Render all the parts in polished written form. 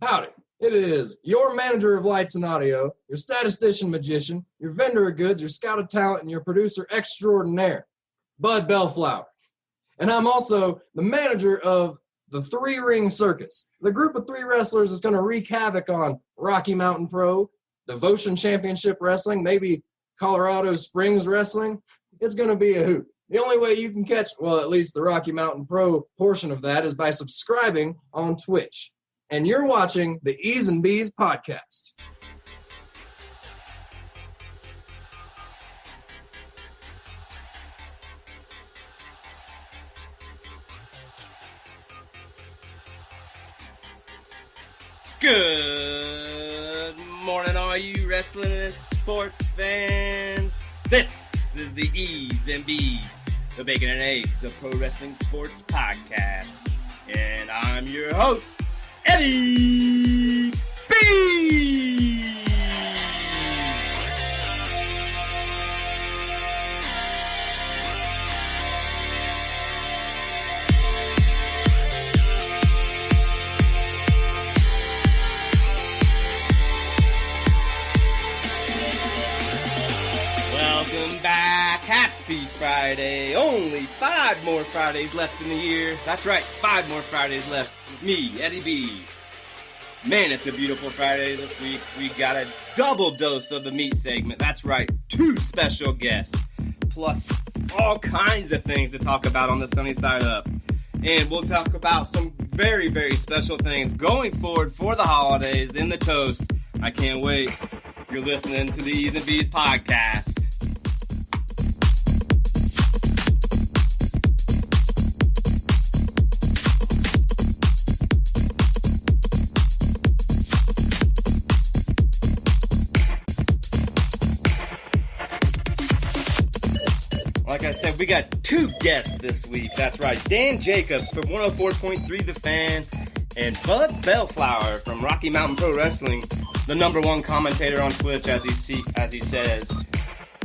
Howdy, it is your manager of lights and audio, your statistician magician, your vendor of goods, your scout of talent, and your producer extraordinaire, Bud Bellflower. And I'm also the manager of the Three Ring Circus. The group of three wrestlers is going to wreak havoc on Rocky Mountain Pro, Devotion Championship Wrestling, maybe Colorado Springs Wrestling. It's going to be a hoot. The only way you can catch, well, at least the Rocky Mountain Pro portion of that is by subscribing on Twitch. And you're watching the E's and B's podcast. Good morning, all you wrestling and sports fans. This is the E's and B's, the Bacon and Eggs of Pro Wrestling Sports Podcast. And I'm your host, Eddie B. Welcome back. Happy Friday. Only 5 more Fridays left in the year. That's right, 5 more Fridays left with me, Eddie B. Man, it's a beautiful Friday this week. We got a double dose of the meat segment. That's right, 2 special guests, plus all kinds of things to talk about on the sunny side up. And we'll talk about some very, very special things going forward for the holidays in the toast. I can't wait. You're listening to the E's and B's podcast. Like I said, we got 2 guests this week. That's right, Dan Jacobs from 104.3 The Fan and Bud Bellflower from Rocky Mountain Pro Wrestling, the #1 commentator on Twitch, as he says.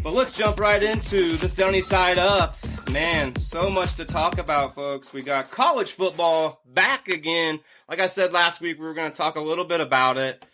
But let's jump right into the sunny side up. Man, so much to talk about, folks. We got college football back again. Like I said last week, we were going to talk a little bit about it.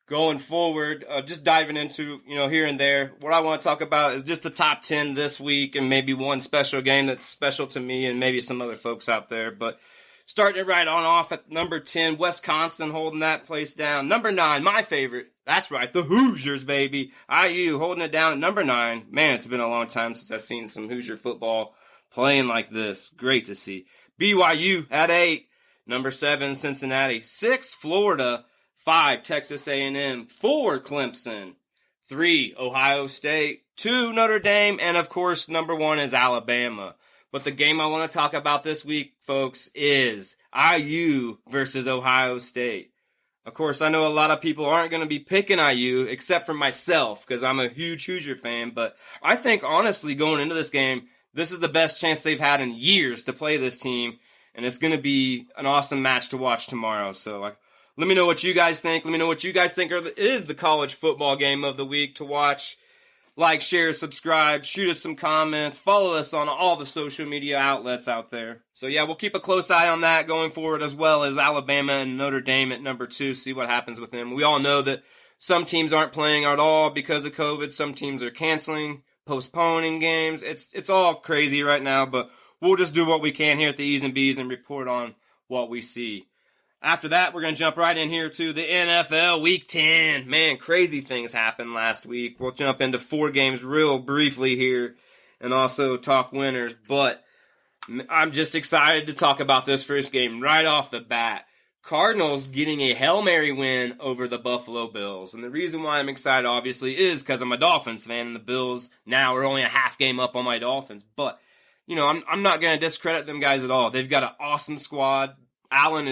Going forward, just diving into, here and there. What I want to talk about is just the top 10 this week and maybe one special game that's special to me and maybe some other folks out there. But starting it right on off at number 10, Wisconsin holding that place down. Number 9, my favorite. That's right, the Hoosiers, baby. IU holding it down at number 9. Man, it's been a long time since I've seen some Hoosier football playing like this. Great to see. BYU at 8. Number 7, Cincinnati. 6, Florida. 5, Texas A&M, 4, Clemson, 3, Ohio State, 2, Notre Dame, and of course, number 1 is Alabama. But the game I want to talk about this week, folks, is IU versus Ohio State. Of course, I know a lot of people aren't going to be picking IU, except for myself, because I'm a huge Hoosier fan, but I think, honestly, going into this game, this is the best chance they've had in years to play this team, and it's going to be an awesome match to watch tomorrow, so let me know what you guys think. Let me know what you guys think is the college football game of the week to watch. Like, share, subscribe, shoot us some comments, follow us on all the social media outlets out there. So yeah, we'll keep a close eye on that going forward, as well as Alabama and Notre Dame at number 2, see what happens with them. We all know that some teams aren't playing at all because of COVID. Some teams are canceling, postponing games. It's all crazy right now, but we'll just do what we can here at the E's and B's and report on what we see. After that, we're going to jump right in here to the NFL Week 10. Man, crazy things happened last week. We'll jump into 4 games real briefly here and also talk winners. But I'm just excited to talk about this first game right off the bat. Cardinals getting a Hail Mary win over the Buffalo Bills. And the reason why I'm excited, obviously, is because I'm a Dolphins fan, and the Bills now are only a half game up on my Dolphins. But, I'm not going to discredit them guys at all. They've got an awesome squad. Allen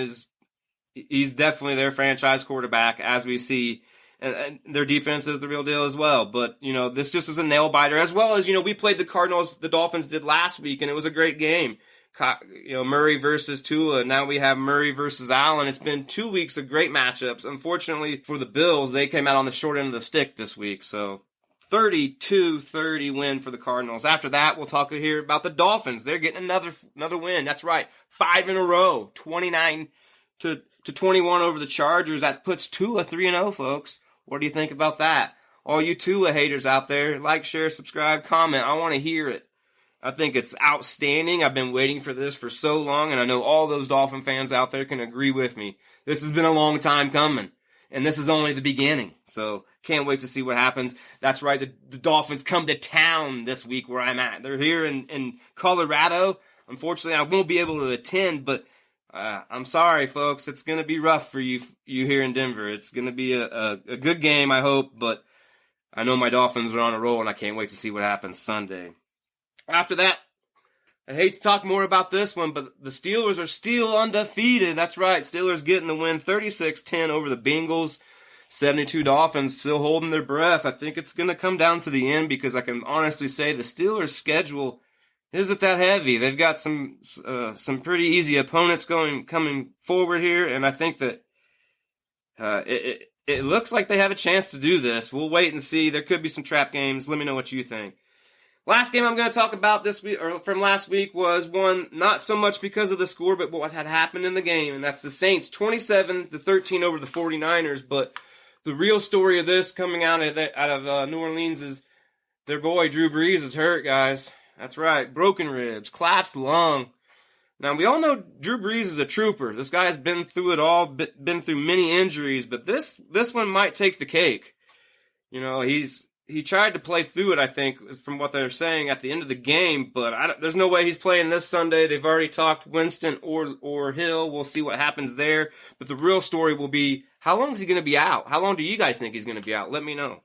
he's definitely their franchise quarterback, as we see. And their defense is the real deal as well. But, this just was a nail-biter. As well as, we played the Cardinals, the Dolphins did last week, and it was a great game. Murray versus Tua. Now we have Murray versus Allen. It's been 2 weeks of great matchups. Unfortunately for the Bills, they came out on the short end of the stick this week. So 32-30 win for the Cardinals. After that, we'll talk here about the Dolphins. They're getting another win. That's right. 5 in a row. 29-20 21 over the Chargers. That puts Tua 3-0, folks. What do you think about that? All you Tua haters out there, like, share, subscribe, comment. I want to hear it. I think it's outstanding. I've been waiting for this for so long, and I know all those Dolphin fans out there can agree with me. This has been a long time coming, and this is only the beginning. So can't wait to see what happens. That's right, the Dolphins come to town this week where I'm at. They're here in Colorado. Unfortunately, I won't be able to attend, but I'm sorry, folks. It's going to be rough for you here in Denver. It's going to be a good game, I hope, but I know my Dolphins are on a roll, and I can't wait to see what happens Sunday. After that, I hate to talk more about this one, but the Steelers are still undefeated. That's right, Steelers getting the win 36-10 over the Bengals. 72 Dolphins still holding their breath. I think it's going to come down to the end because I can honestly say the Steelers' schedule isn't that heavy. They've got some pretty easy opponents coming forward here, and I think that it looks like they have a chance to do this. We'll wait and see. There could be some trap games. Let me know what you think. Last game I'm going to talk about this week, or from last week, was one not so much because of the score, but what had happened in the game, and that's the Saints 27-13 over the 49ers. But the real story of this coming out of New Orleans is their boy Drew Brees is hurt, guys. That's right, broken ribs, collapsed lung. Now, we all know Drew Brees is a trooper. This guy has been through it all, been through many injuries, but this one might take the cake. You know, he tried to play through it, I think, from what they're saying at the end of the game, but there's no way he's playing this Sunday. They've already talked Winston or Hill. We'll see what happens there. But the real story will be, how long is he going to be out? How long do you guys think he's going to be out? Let me know.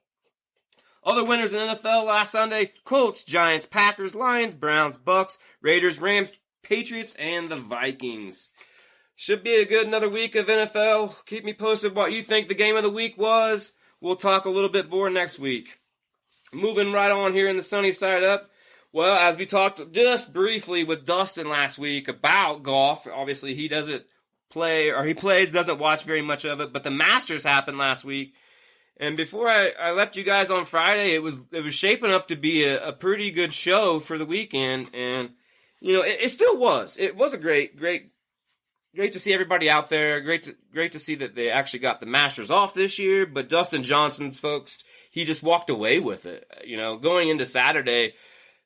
Other winners in NFL last Sunday: Colts, Giants, Packers, Lions, Browns, Bucks, Raiders, Rams, Patriots, and the Vikings. Should be a good another week of NFL. Keep me posted what you think the game of the week was. We'll talk a little bit more next week. Moving right on here in the sunny side up. Well, as we talked just briefly with Dustin last week about golf, obviously he doesn't play, or he plays, doesn't watch very much of it, but the Masters happened last week. And before I left you guys on Friday, it was shaping up to be a pretty good show for the weekend, and you know it still was. It was a great to see everybody out there. Great to see that they actually got the Masters off this year. But Dustin Johnson's folks, he just walked away with it. You know, going into Sunday,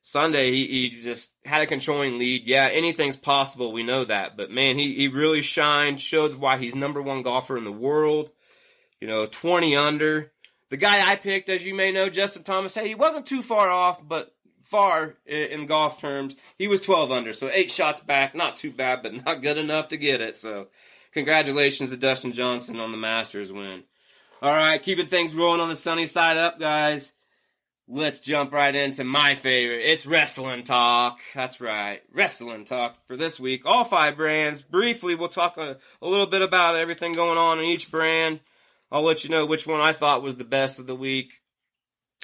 he just had a controlling lead. Yeah, anything's possible. We know that, but man, he really shined. Showed why he's number one golfer in the world. You know, 20 under. The guy I picked, as you may know, Justin Thomas, hey, he wasn't too far off, but far in golf terms. He was 12 under, so 8 shots back. Not too bad, but not good enough to get it. So congratulations to Dustin Johnson on the Masters win. All right, keeping things rolling on the sunny side up, guys. Let's jump right into my favorite. It's wrestling talk. That's right, wrestling talk for this week. All 5 brands. Briefly, we'll talk a little bit about everything going on in each brand. I'll let you know which one I thought was the best of the week.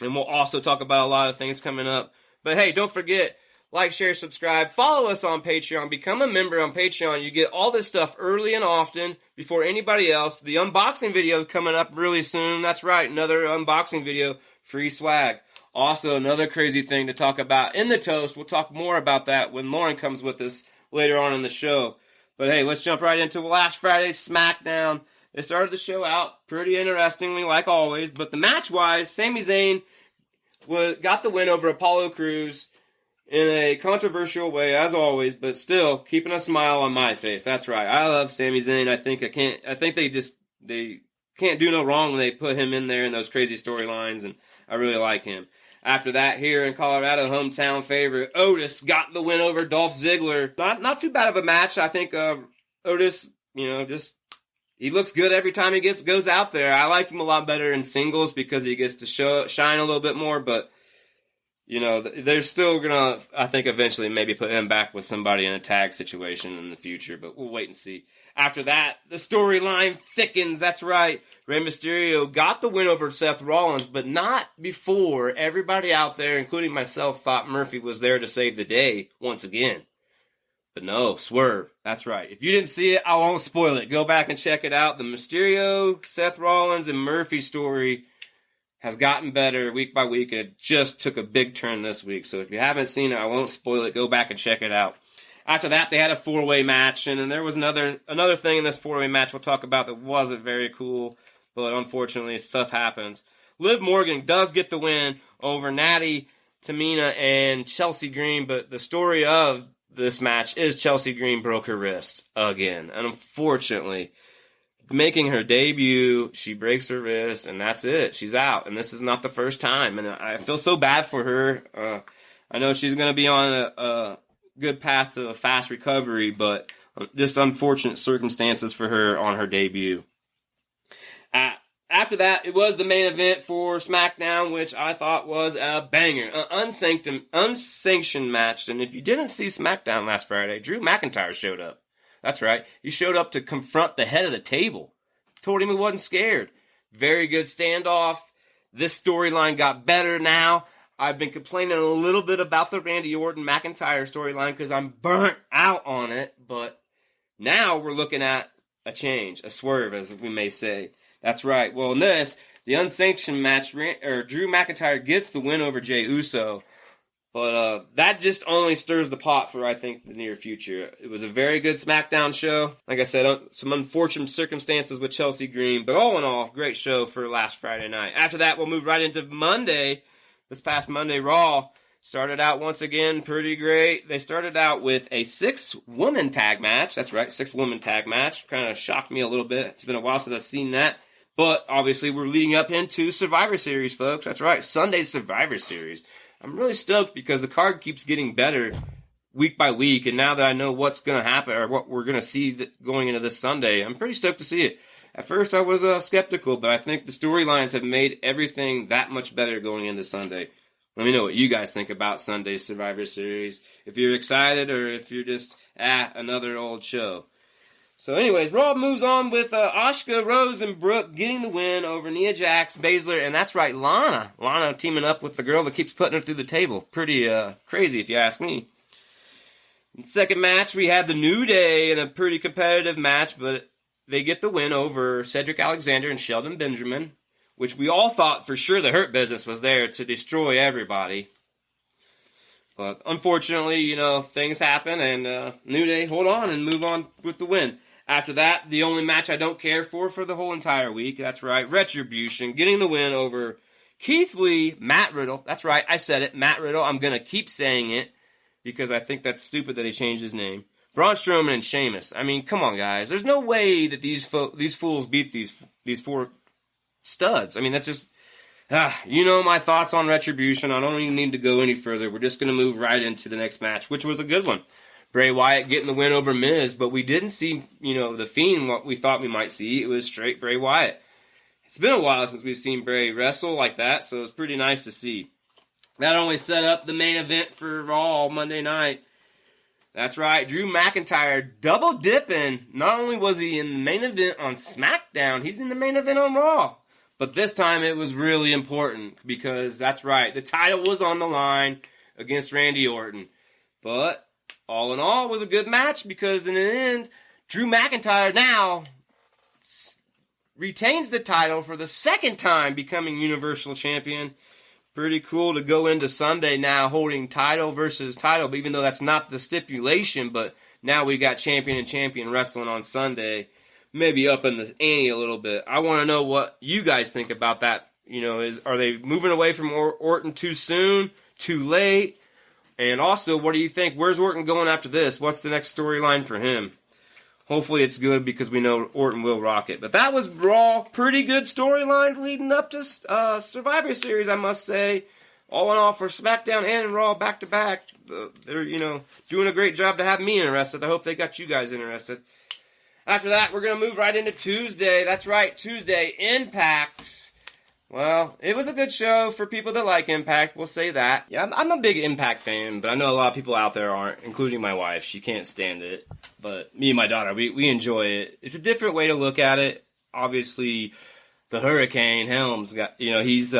And we'll also talk about a lot of things coming up. But hey, don't forget, like, share, subscribe. Follow us on Patreon. Become a member on Patreon. You get all this stuff early and often before anybody else. The unboxing video coming up really soon. That's right, another unboxing video. Free swag. Also, another crazy thing to talk about in the toast. We'll talk more about that when Lauren comes with us later on in the show. But hey, let's jump right into last Friday's SmackDown. They started the show out pretty interestingly, like always. But the match-wise, Sami Zayn got the win over Apollo Crews in a controversial way, as always, but still keeping a smile on my face. That's right. I love Sami Zayn. I think they can't do no wrong when they put him in there in those crazy storylines, and I really like him. After that, here in Colorado, hometown favorite Otis got the win over Dolph Ziggler. Not too bad of a match. I think Otis, he looks good every time he goes out there. I like him a lot better in singles because he gets to shine a little bit more. But, they're still going to, I think, eventually maybe put him back with somebody in a tag situation in the future. But we'll wait and see. After that, the storyline thickens. That's right. Rey Mysterio got the win over Seth Rollins, but not before everybody out there, including myself, thought Murphy was there to save the day once again. But no, Swerve. That's right. If you didn't see it, I won't spoil it. Go back and check it out. The Mysterio, Seth Rollins, and Murphy story has gotten better week by week, and it just took a big turn this week. So if you haven't seen it, I won't spoil it. Go back and check it out. After that, they had a 4-way match, and then there was another thing in this 4-way match we'll talk about that wasn't very cool, but unfortunately, stuff happens. Liv Morgan does get the win over Natty, Tamina, and Chelsea Green, but the story of this match is Chelsea Green broke her wrist again, and unfortunately, making her debut, she breaks her wrist, and that's it. She's out, and this is not the first time, and I feel so bad for her. I know she's going to be on a good path to a fast recovery, but just unfortunate circumstances for her on her debut. After that, it was the main event for SmackDown, which I thought was a banger. An unsanctioned match. And if you didn't see SmackDown last Friday, Drew McIntyre showed up. That's right. He showed up to confront the head of the table. Told him he wasn't scared. Very good standoff. This storyline got better now. I've been complaining a little bit about the Randy Orton-McIntyre storyline because I'm burnt out on it. But now we're looking at a change, a swerve, as we may say. That's right. Well, in this, the unsanctioned match, Drew McIntyre gets the win over Jey Uso. But that just only stirs the pot for, I think, the near future. It was a very good SmackDown show. Like I said, some unfortunate circumstances with Chelsea Green. But all in all, great show for last Friday night. After that, we'll move right into Monday. This past Monday, Raw started out once again pretty great. They started out with a 6-woman tag match. That's right, 6-woman tag match. Kind of shocked me a little bit. It's been a while since I've seen that. But obviously, we're leading up into Survivor Series, folks. That's right, Sunday's Survivor Series. I'm really stoked because the card keeps getting better week by week. And now that I know what's going to happen or what we're going to see going into this Sunday, I'm pretty stoked to see it. At first, I was skeptical, but I think the storylines have made everything that much better going into Sunday. Let me know what you guys think about Sunday's Survivor Series. If you're excited or if you're just, another old show. So anyways, Raw moves on with Asuka, Rose, and Brooke getting the win over Nia Jax, Baszler, and that's right, Lana. Lana teaming up with the girl that keeps putting her through the table. Pretty crazy if you ask me. In the second match, we had the New Day in a pretty competitive match, but they get the win over Cedric Alexander and Shelton Benjamin, which we all thought for sure the Hurt Business was there to destroy everybody. But unfortunately, things happen, and New Day hold on and move on with the win. After that, the only match I don't care for the whole entire week, that's right, Retribution, getting the win over Keith Lee, Matt Riddle. That's right, I said it, Matt Riddle. I'm going to keep saying it because I think that's stupid that he changed his name. Braun Strowman and Sheamus. I mean, come on, guys. There's no way that these fools beat these four studs. I mean, that's just... my thoughts on Retribution. I don't even need to go any further. We're just going to move right into the next match, which was a good one. Bray Wyatt getting the win over Miz, but we didn't see, the Fiend, what we thought we might see. It was straight Bray Wyatt. It's been a while since we've seen Bray wrestle like that, so it's pretty nice to see. That only set up the main event for Raw Monday night. That's right, Drew McIntyre double dipping. Not only was he in the main event on SmackDown, he's in the main event on Raw. But this time it was really important because, that's right, the title was on the line against Randy Orton. But all in all, it was a good match because in the end, Drew McIntyre now retains the title for the second time, becoming Universal Champion. Pretty cool to go into Sunday now holding title versus title, but even though that's not the stipulation, but now we got champion and champion wrestling on Sunday. Maybe up in the ante a little bit. I want to know what you guys think about that. Are they moving away from Orton too soon, too late? And also, what do you think? Where's Orton going after this? What's the next storyline for him? Hopefully it's good because we know Orton will rock it. But that was Raw. Pretty good storylines leading up to Survivor Series, I must say. All in all, for SmackDown and Raw back-to-back, they're, doing a great job to have me interested. I hope they got you guys interested. After that, we're going to move right into Tuesday. That's right, Tuesday, Impact. Well, it was a good show for people that like Impact, we'll say that. Yeah, I'm a big Impact fan, but I know a lot of people out there aren't, including my wife. She can't stand it. But me and my daughter, we enjoy it. It's a different way to look at it. Obviously, the Hurricane Helms, he's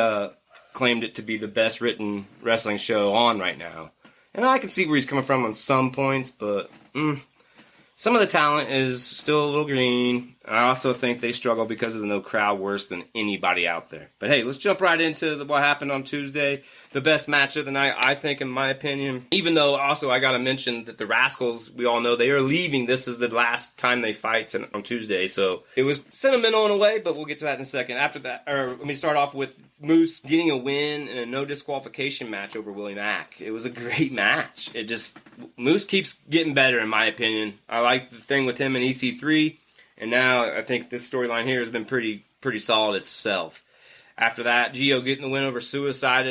claimed it to be the best written wrestling show on right now. And I can see where he's coming from on some points, but... Some of the talent is still a little green. I also think they struggle because of the no crowd worse than anybody out there. But hey, let's jump right into what happened on Tuesday. The best match of the night, I think, in my opinion. Even though also I got to mention that the Rascals, we all know they are leaving. This is the last time they fight on Tuesday. So it was sentimental in a way, but we'll get to that in a second. After that, let me start off with Moose getting a win in a no disqualification match over Willie Mack. It was a great match. Moose keeps getting better, in my opinion. I like the thing with him and EC3. And now I think this storyline here has been pretty solid itself. After that, Gio getting the win over Suicide.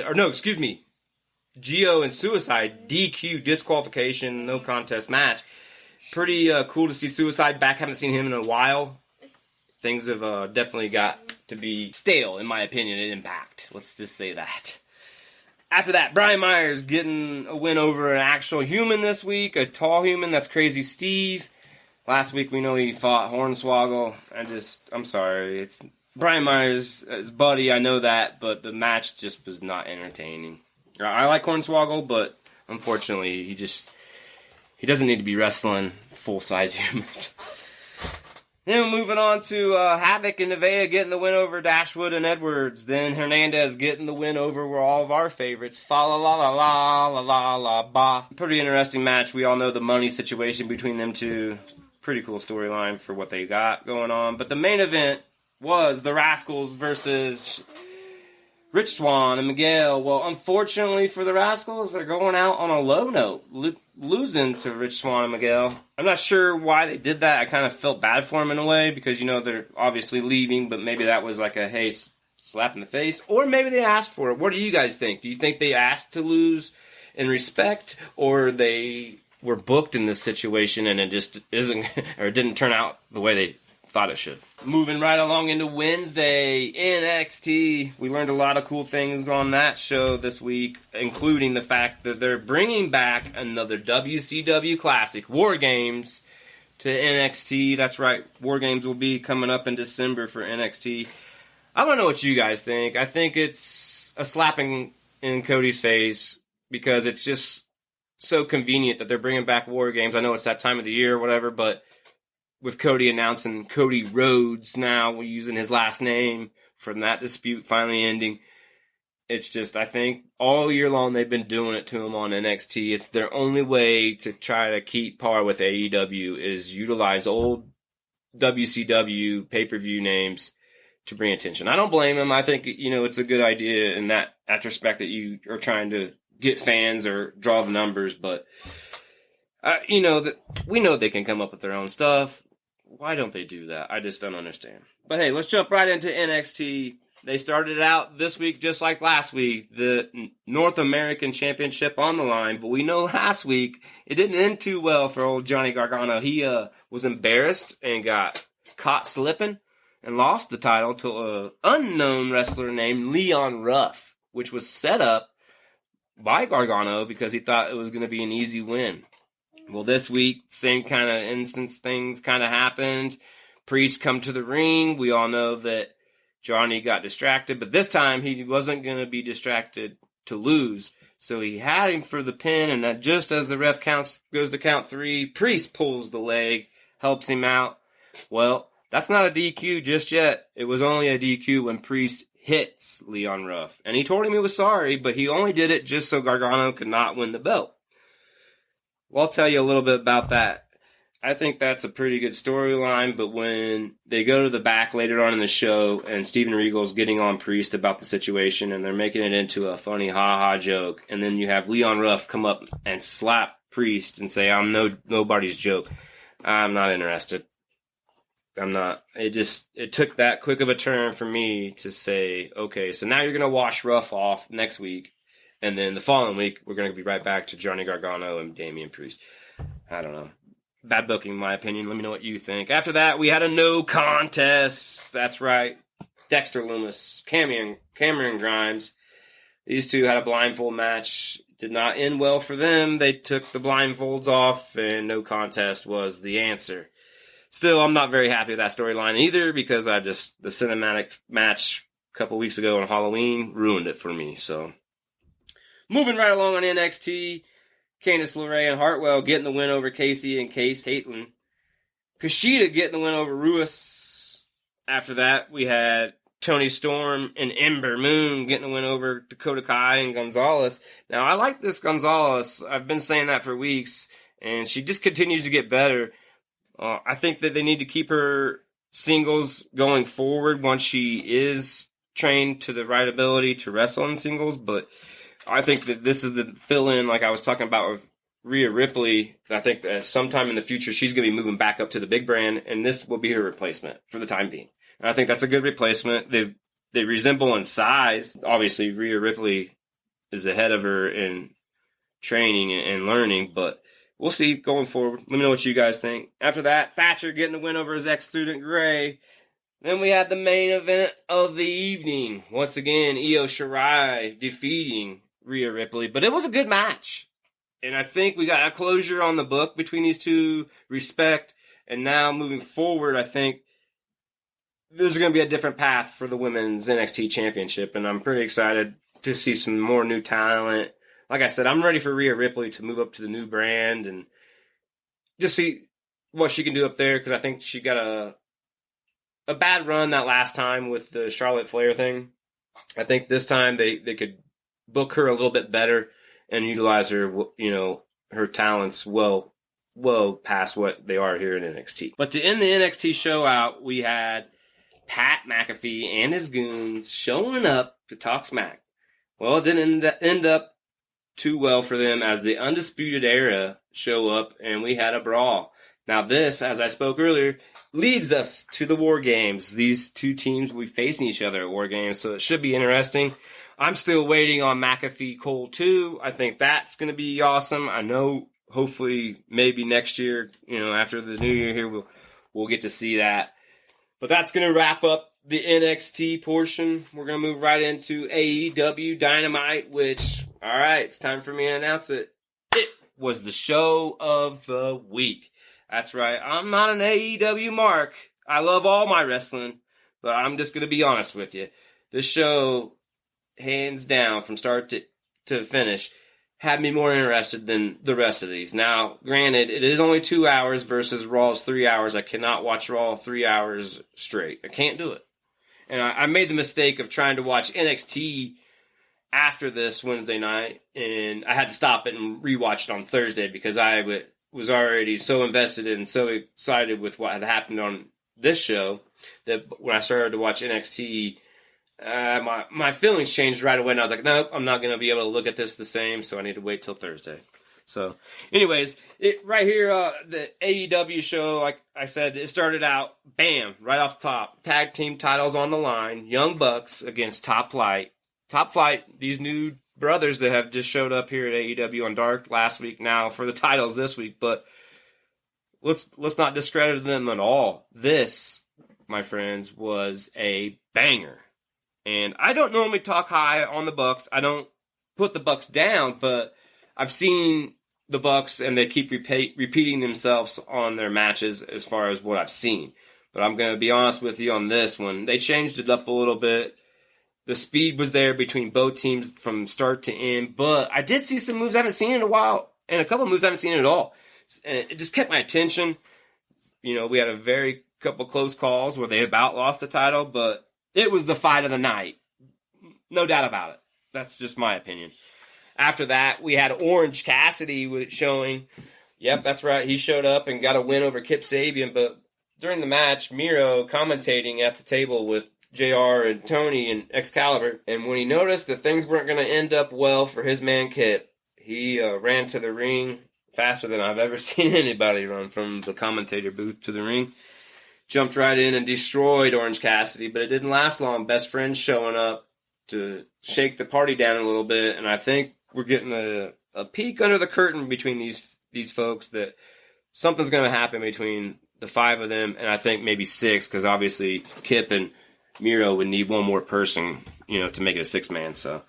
Gio and Suicide, DQ, disqualification, no contest match. Pretty cool to see Suicide back. Haven't seen him in a while. Things have definitely got to be stale, in my opinion, at Impact. Let's just say that. After that, Brian Myers getting a win over an actual human this week, a tall human, that's Crazy Steve. Last week, we know he fought Hornswoggle. I'm sorry. It's Brian Myers, his buddy, I know that, but the match just was not entertaining. I like Hornswoggle, but unfortunately, he doesn't need to be wrestling full-size humans. Then moving on to Havoc and Nevaeh getting the win over Dashwood and Edwards. Then Hernandez getting the win over all of our favorites. Fa la la la la la la la ba. Pretty interesting match. We all know the money situation between them two. Pretty cool storyline for what they got going on. But the main event was the Rascals versus Rich Swann and Miguel. Well, unfortunately for the Rascals, they're going out on a low note, losing to Rich Swann and Miguel. I'm not sure why they did that. I kind of felt bad for them in a way because, they're obviously leaving, but maybe that was like a, hey, slap in the face. Or maybe they asked for it. What do you guys think? Do you think they asked to lose in respect, or they were booked in this situation and it just isn't, or didn't turn out the way they thought it should? Moving right along into Wednesday, NXT. We learned a lot of cool things on that show this week, including the fact that they're bringing back another WCW Classic, War Games, to NXT. That's right, War Games will be coming up in December for NXT. I don't know what you guys think. I think it's a slapping in Cody's face because it's just so convenient that they're bringing back War Games. I know it's that time of the year or whatever, but with Cody announcing Cody Rhodes now, using his last name from that dispute finally ending, it's just, I think all year long they've been doing it to him on NXT. It's their only way to try to keep par with AEW is utilize old WCW pay-per-view names to bring attention. I don't blame him. I think, it's a good idea in that respect that you are trying to get fans or draw the numbers, but we know they can come up with their own stuff. Why don't they do that? I just don't understand. But hey, let's jump right into NXT. They started out this week just like last week, the North American Championship on the line, but we know last week it didn't end too well for old Johnny Gargano. He was embarrassed and got caught slipping and lost the title to an unknown wrestler named Leon Ruff, which was set up by Gargano because he thought it was going to be an easy win. Well, this week, same kind of instance, things kind of happened. Priest come to the ring. We all know that Johnny got distracted, but this time he wasn't going to be distracted to lose. So he had him for the pin, and that just as the ref goes to count 3, Priest pulls the leg, helps him out. Well, that's not a DQ just yet. It was only a DQ when Priest hits Leon Ruff. And he told him he was sorry, but he only did it just so Gargano could not win the belt. Well, I'll tell you a little bit about that. I think that's a pretty good storyline, but when they go to the back later on in the show and Steven Regal's getting on Priest about the situation and they're making it into a funny ha-ha joke, and then you have Leon Ruff come up and slap Priest and say, I'm nobody's joke. I'm not interested. I'm not. It took that quick of a turn for me to say, okay, so now you're going to wash Ruff off next week, and then the following week we're going to be right back to Johnny Gargano and Damian Priest. I don't know. Bad booking, in my opinion. Let me know what you think. After that, we had a no contest. That's right. Dexter Lumis, Cameron Grimes. These two had a blindfold match. Did not end well for them. They took the blindfolds off, and no contest was the answer. Still, I'm not very happy with that storyline either because the cinematic match a couple weeks ago on Halloween ruined it for me. So, moving right along on NXT, Candice LeRae and Hartwell getting the win over Casey and Case Haitlin. Kushida getting the win over Ruas After that, we had Tony Storm and Ember Moon getting a win over Dakota Kai and Gonzalez. Now, I like this Gonzalez. I've been saying that for weeks, and she just continues to get better. I think that they need to keep her singles going forward once she is trained to the right ability to wrestle in singles, but I think that this is the fill-in, like I was talking about with Rhea Ripley. I think that sometime in the future she's going to be moving back up to the big brand, and this will be her replacement for the time being. And I think that's a good replacement. They resemble in size. Obviously, Rhea Ripley is ahead of her in training and learning, but we'll see going forward. Let me know what you guys think. After that, Thatcher getting a win over his ex-student Gray. Then we had the main event of the evening. Once again, Io Shirai defeating Rhea Ripley. But it was a good match. And I think we got a closure on the book between these two, respect. And now moving forward, I think there's going to be a different path for the Women's NXT Championship. And I'm pretty excited to see some more new talent. Like I said, I'm ready for Rhea Ripley to move up to the new brand and just see what she can do up there, because I think she got a bad run that last time with the Charlotte Flair thing. I think this time they could book her a little bit better and utilize her, her talents well past what they are here in NXT. But to end the NXT show out, we had Pat McAfee and his goons showing up to talk smack. Well, it didn't end up too well for them as the Undisputed Era show up and we had a brawl. Now this, as I spoke earlier, leads us to the War Games. These two teams will be facing each other at War Games, so it should be interesting. I'm still waiting on McAfee Cole 2. I think that's going to be awesome. I know hopefully maybe next year, after the new year here, we'll get to see that. But that's going to wrap up the NXT portion. We're going to move right into AEW Dynamite, which, all right, it's time for me to announce it. It was the show of the week. That's right. I'm not an AEW mark. I love all my wrestling, but I'm just going to be honest with you. This show, hands down, from start to finish, had me more interested than the rest of these. Now, granted, it is only 2 hours versus Raw's 3 hours. I cannot watch Raw 3 hours straight. I can't do it. And I made the mistake of trying to watch NXT after this Wednesday night, and I had to stop it and rewatch it on Thursday because I was already so invested and so excited with what had happened on this show that when I started to watch NXT, my feelings changed right away, and I was like, nope, I'm not going to be able to look at this the same, so I need to wait till Thursday. So, anyways, right here, the AEW show, like I said, it started out, bam, right off the top. Tag team titles on the line. Young Bucks against Top Flight. Top Flight, these new brothers that have just showed up here at AEW on Dark last week now for the titles this week, but let's not discredit them at all. This, my friends, was a banger. And I don't normally talk high on the Bucks. I don't put the Bucks down, but I've seen the Bucks and they keep repeating themselves on their matches as far as what I've seen. But I'm going to be honest with you on this one. They changed it up a little bit. The speed was there between both teams from start to end, but I did see some moves I haven't seen in a while, and a couple of moves I haven't seen at all. And it just kept my attention. We had a very couple close calls where they about lost the title, but it was the fight of the night. No doubt about it. That's just my opinion. After that, we had Orange Cassidy showing. Yep, that's right. He showed up and got a win over Kip Sabian, but during the match, Miro commentating at the table with JR and Tony and Excalibur, and when he noticed that things weren't going to end up well for his man Kip, he ran to the ring faster than I've ever seen anybody run from the commentator booth to the ring. Jumped right in and destroyed Orange Cassidy, but it didn't last long. Best friends showing up to shake the party down a little bit, and I think we're getting a peek under the curtain between these folks that something's going to happen between the five of them, and I think maybe six, because obviously Kip and Miro would need one more person, to make it a six-man. So,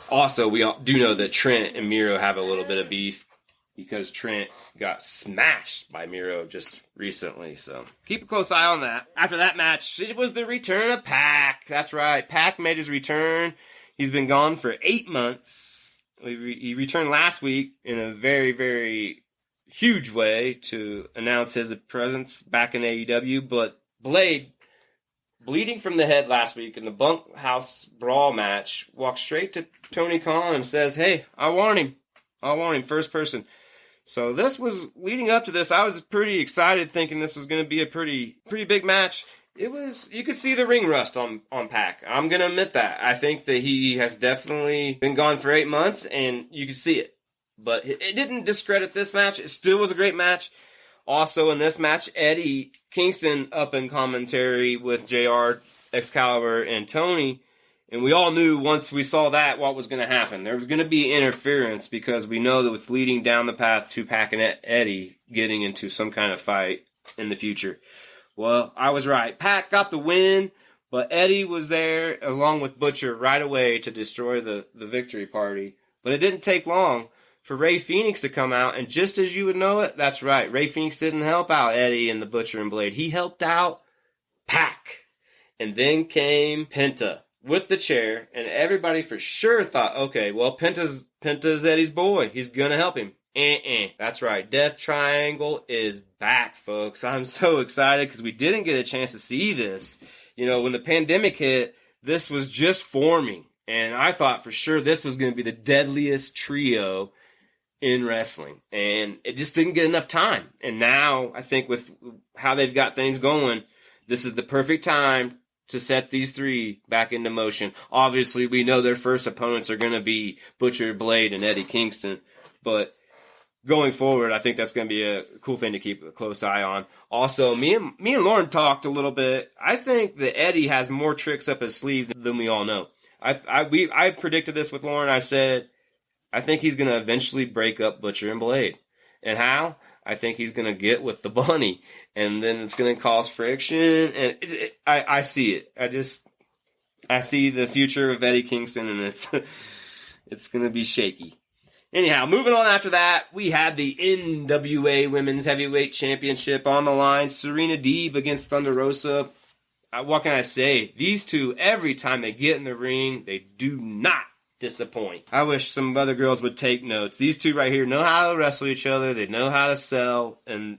also, we all do know that Trent and Miro have a little bit of beef because Trent got smashed by Miro just recently. So, keep a close eye on that. After that match, it was the return of Pac. That's right. Pac made his return. He's been gone for 8 months. He returned last week in a very, very huge way to announce his presence back in AEW, but Blade bleeding from the head last week in the bunkhouse brawl match, walked straight to Tony Khan and says, "Hey, I want him. First person." So this was leading up to this. I was pretty excited, thinking this was going to be a pretty big match. It was. You could see the ring rust on Pac. I'm going to admit that. I think that he has definitely been gone for 8 months, and you could see it. But it didn't discredit this match. It still was a great match. Also in this match, Eddie Kingston up in commentary with JR, Excalibur, and Tony. And we all knew once we saw that what was going to happen. There was going to be interference because we know that it's leading down the path to Pac and Eddie getting into some kind of fight in the future. Well, I was right. Pac got the win, but Eddie was there along with Butcher right away to destroy the victory party. But it didn't take long for Rey Fenix to come out, and just as you would know it, that's right, Rey Fenix didn't help out Eddie and the Butcher and Blade. He helped out Pac. And then came Penta with the chair, and everybody for sure thought, okay, well, Penta's Eddie's boy. He's going to help him. That's right. Death Triangle is back, folks. I'm so excited because we didn't get a chance to see this. You know, when the pandemic hit, this was just forming, and I thought for sure this was going to be the deadliest trio in wrestling, and it just didn't get enough time. And now I think with how they've got things going, this is the perfect time to set these three back into motion. Obviously, we know their first opponents are going to be Butcher, Blade, and Eddie Kingston, but going forward, I think that's going to be a cool thing to keep a close eye on. Also, me and Lauren talked a little bit. I think that Eddie has more tricks up his sleeve than we all know. I predicted this with Lauren. I said, I think he's going to eventually break up Butcher and Blade. And how? I think he's going to get with the bunny. And then it's going to cause friction. And I see it. I see the future of Eddie Kingston, and it's going to be shaky. Anyhow, moving on after that, we had the NWA Women's Heavyweight Championship on the line. Serena Deeb against Thunder Rosa. What can I say? These two, every time they get in the ring, they do not disappoint. I wish some other girls would take notes. These two right here know how to wrestle each other. They know how to sell, and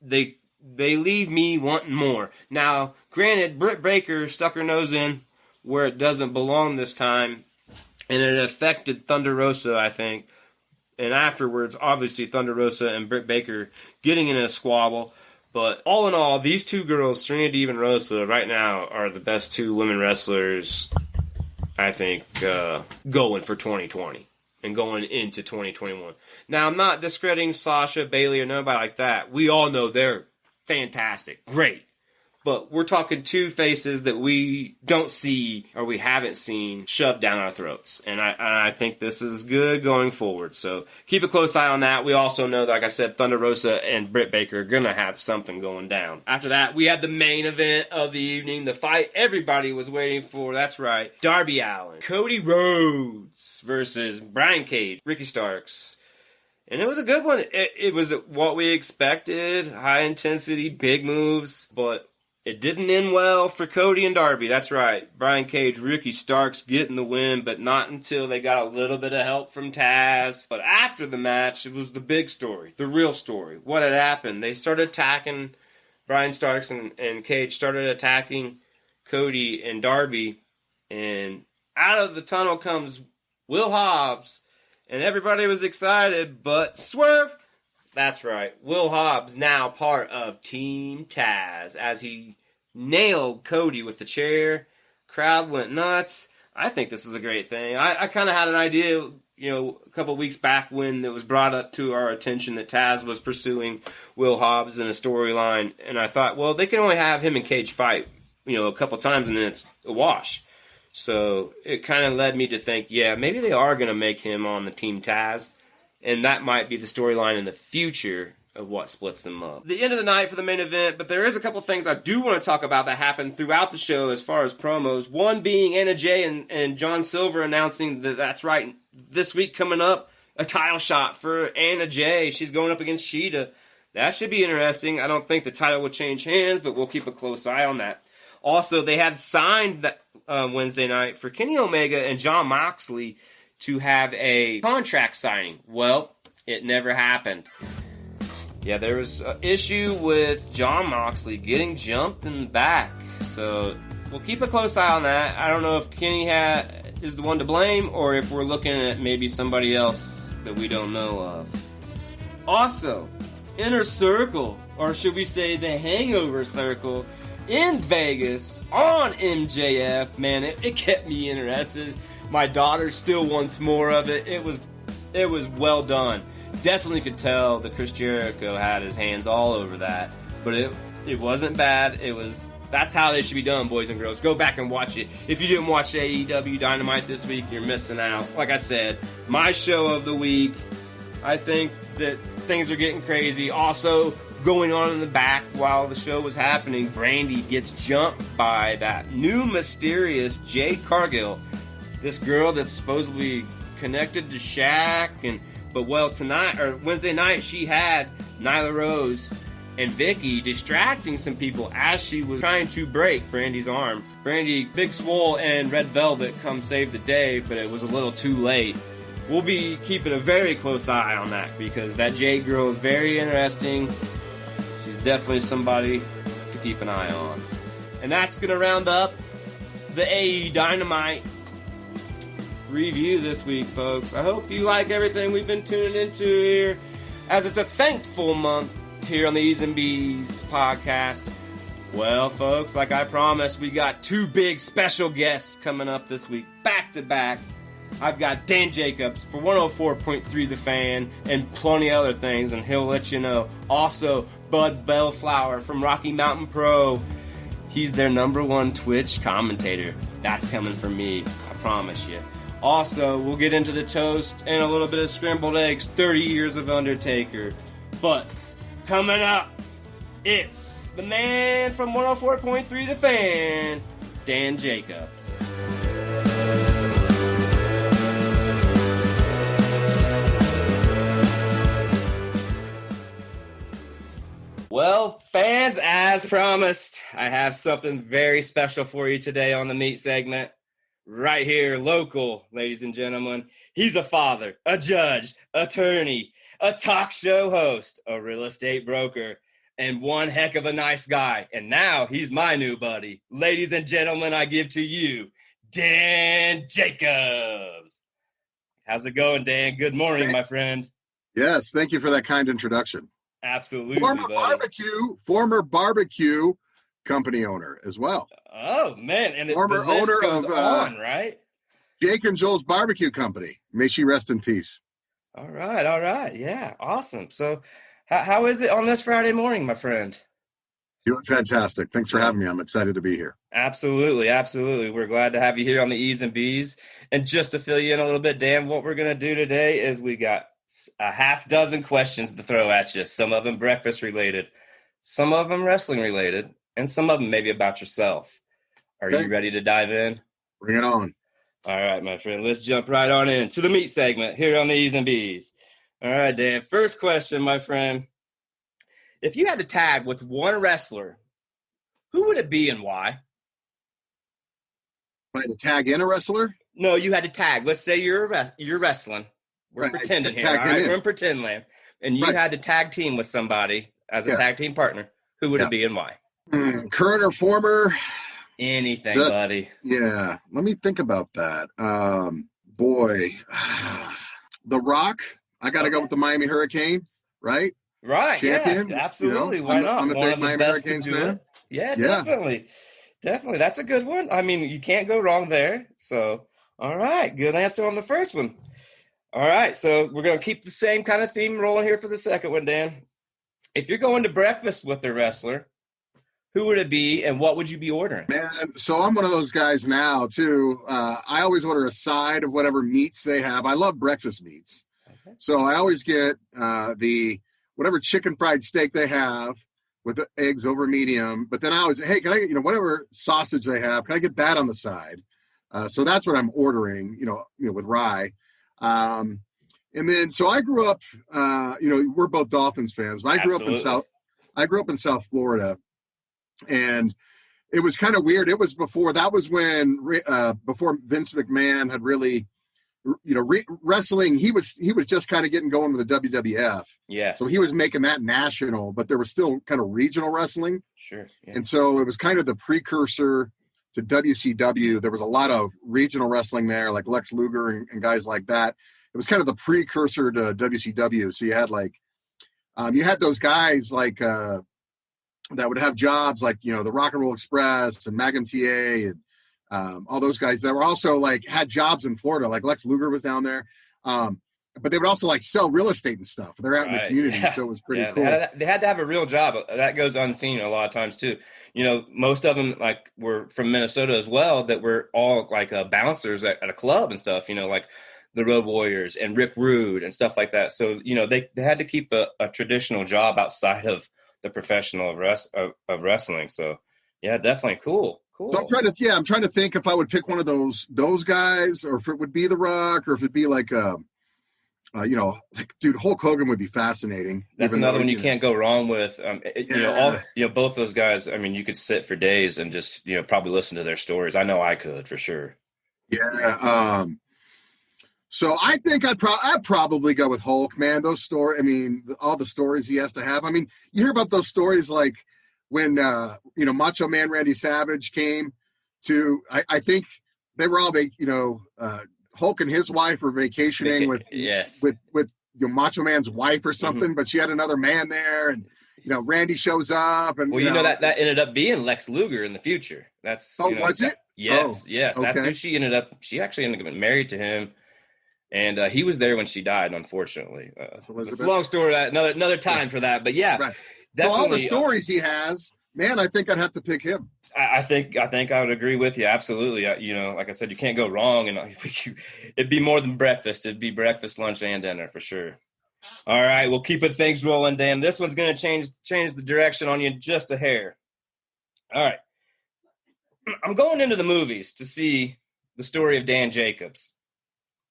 they leave me wanting more. Now, granted, Britt Baker stuck her nose in where it doesn't belong this time, and it affected Thunder Rosa, I think. And afterwards, obviously, Thunder Rosa and Britt Baker getting in a squabble. But all in all, these two girls, Serena Deeb and Rosa, right now are the best two women wrestlers, I think, going for 2020 and going into 2021. Now, I'm not discrediting Sasha, Bayley, or nobody like that. We all know they're fantastic, great. But we're talking two faces that we don't see or we haven't seen shoved down our throats. And I think this is good going forward. So keep a close eye on that. We also know, like I said, Thunder Rosa and Britt Baker are going to have something going down. After that, we had the main event of the evening, the fight everybody was waiting for. That's right. Darby Allin, Cody Rhodes versus Brian Cage, Ricky Starks. And it was a good one. It was what we expected. High intensity, big moves, but it didn't end well for Cody and Darby. That's right. Brian Cage, Ricky Starks getting the win, but not until they got a little bit of help from Taz. But after the match, it was the big story, the real story. What had happened? They started attacking, Brian Starks and Cage started attacking Cody and Darby. And out of the tunnel comes Will Hobbs. And everybody was excited, but swerve! That's right. Will Hobbs now part of Team Taz as he nailed Cody with the chair. Crowd went nuts. I think this is a great thing. I kind of had an idea, a couple of weeks back when it was brought up to our attention that Taz was pursuing Will Hobbs in a storyline. And I thought, well, they can only have him and Cage fight, a couple times and then it's a wash. So it kind of led me to think, yeah, maybe they are going to make him on the Team Taz. And that might be the storyline in the future of what splits them up. The end of the night for the main event, but there is a couple things I do want to talk about that happened throughout the show as far as promos. One being Anna Jay and John Silver announcing that's right, this week coming up, a title shot for Anna Jay. She's going up against Shida. That should be interesting. I don't think the title will change hands, but we'll keep a close eye on that. Also, they had signed that Wednesday night for Kenny Omega and Jon Moxley to have a contract signing. Well, it never happened. Yeah, there was an issue with Jon Moxley getting jumped in the back. So we'll keep a close eye on that. I don't know if Kenny is the one to blame or if we're looking at maybe somebody else that we don't know of. Also, Inner Circle, or should we say the Hangover Circle, in Vegas on MJF. Man, it kept me interested. My daughter still wants more of it. It was well done. Definitely could tell that Chris Jericho had his hands all over that, but it wasn't bad. That's how they should be done, boys and girls. Go back and watch it. If you didn't watch AEW Dynamite this week, you're missing out. Like I said, my show of the week. I think that things are getting crazy. Also, going on in the back while the show was happening, Brandy gets jumped by that new mysterious Jade Cargill. This girl that's supposedly connected to Shaq, but tonight or Wednesday night she had Nyla Rose and Vicky distracting some people as she was trying to break Brandy's arm. Brandy, Big Swole, and Red Velvet come save the day, but it was a little too late. We'll be keeping a very close eye on that because that Jade girl is very interesting. She's definitely somebody to keep an eye on. And that's going to round up the AE Dynamite review this week, folks. I hope you like everything we've been tuning into here, as it's a thankful month here on the E's and B's podcast. Well, folks, like I promised, we got two big special guests coming up this week, back to back. I've got Dan Jacobs for 104.3 The Fan and plenty other things, and he'll let you know. Also, Bud Bellflower from Rocky Mountain Pro. He's their #1 Twitch commentator. That's coming from me, I promise you. Also, we'll get into the toast and a little bit of scrambled eggs, 30 years of Undertaker. But coming up, it's the man from 104.3 The Fan, Dan Jacobs. Well, fans, as promised, I have something very special for you today on the meat segment. Right here, local, ladies and gentlemen. He's a father, a judge, attorney, a talk show host, a real estate broker, and one heck of a nice guy. And now he's my new buddy. Ladies and gentlemen, I give to you, Dan Jacobs. How's it going, Dan? Good morning, my friend. Yes, thank you for that kind introduction. Absolutely, former barbecue company owner as well. Oh man, and former owner goes of on, right? Jake and Joel's Barbecue Company. May she rest in peace. All right, yeah, awesome. So, how is it on this Friday morning, my friend? Doing fantastic. Thanks for having me. I'm excited to be here. Absolutely. We're glad to have you here on the E's and B's. And just to fill you in a little bit, Dan, what we're gonna do today is we got a half dozen questions to throw at you. Some of them breakfast related, some of them wrestling related, and some of them maybe about yourself. Are you ready to dive in? Bring it on. All right, my friend. Let's jump right on into the meat segment here on the E's and B's. All right, Dan. First question, my friend. If you had to tag with one wrestler, who would it be and why? If I had to tag in a wrestler? No, you had to tag. Let's say you're wrestling. We're pretending here, all right? We're in pretend land. And you had to tag team with somebody as a tag team partner. Who would it be and why? Current or former? Anything, buddy. Yeah. Let me think about that. The Rock. I got to go with the Miami Hurricane, right? Right. Champion. Yeah, absolutely. Why not? I'm a big Miami Hurricanes fan. Yeah, definitely. Definitely. That's a good one. I mean, you can't go wrong there. So, all right. Good answer on the first one. All right, so we're going to keep the same kind of theme rolling here for the second one, Dan. If you're going to breakfast with a wrestler, who would it be and what would you be ordering? Man, so I'm one of those guys now, too. I always order a side of whatever meats they have. I love breakfast meats. Okay. So I always get the whatever chicken fried steak they have with the eggs over medium. But then I always, hey, can I get, whatever sausage they have, can I get that on the side? So that's what I'm ordering, with rye. And then, so I grew up, we're both Dolphins fans, but I grew up in South Florida, and it was kind of weird. It was before Vince McMahon had really, wrestling. He was just kind of getting going with the WWF. Yeah. So he was making that national, but there was still kind of regional wrestling. Sure. Yeah. And so it was kind of the precursor to WCW, there was a lot of regional wrestling there, like Lex Luger and guys like that. It was kind of the precursor to WCW. So you had like, you had those guys like that would have jobs like, you know, the Rock and Roll Express and Magnum TA and all those guys that were also like had jobs in Florida. Like Lex Luger was down there. But they would also like sell real estate and stuff. They're out in the community. Yeah. So it was pretty cool. They had to have a real job. That goes unseen a lot of times too. You know, most of them like were from Minnesota as well, that were all like bouncers at a club and stuff, you know, like the Road Warriors and Rick Rude and stuff like that. So, you know, they had to keep a traditional job outside of the professional of wrestling. So yeah, definitely cool. So I'm trying to think if I would pick one of those guys, or if it would be The Rock, or if it'd be like you know, like, dude, Hulk Hogan would be fascinating. That's another one you can't go wrong with. You know, both those guys. I mean, you could sit for days and just, you know, probably listen to their stories. I know I could for sure. Yeah. So I think I'd probably go with Hulk, man. Those stories. I mean, all the stories he has to have. I mean, you hear about those stories like when you know, Macho Man Randy Savage came to. I think they were all, you know. Hulk and his wife were vacationing with you know, Macho Man's wife or something, but she had another man there, and you know, Randy shows up, and you know that ended up being Lex Luger in the future. That's was it? Yes, yes. Okay. That's who she ended up. She actually ended up getting married to him, and he was there when she died. Unfortunately, it's a long story. Another time for that, but yeah, right. So all the stories he has, man, I think I'd have to pick him. I think I would agree with you. Absolutely. You know, like I said, you can't go wrong. And it'd be more than breakfast. It'd be breakfast, lunch, and dinner for sure. All right. We'll keep things rolling, Dan. This one's going to change the direction on you just a hair. All right. I'm going into the movies to see the story of Dan Jacobs.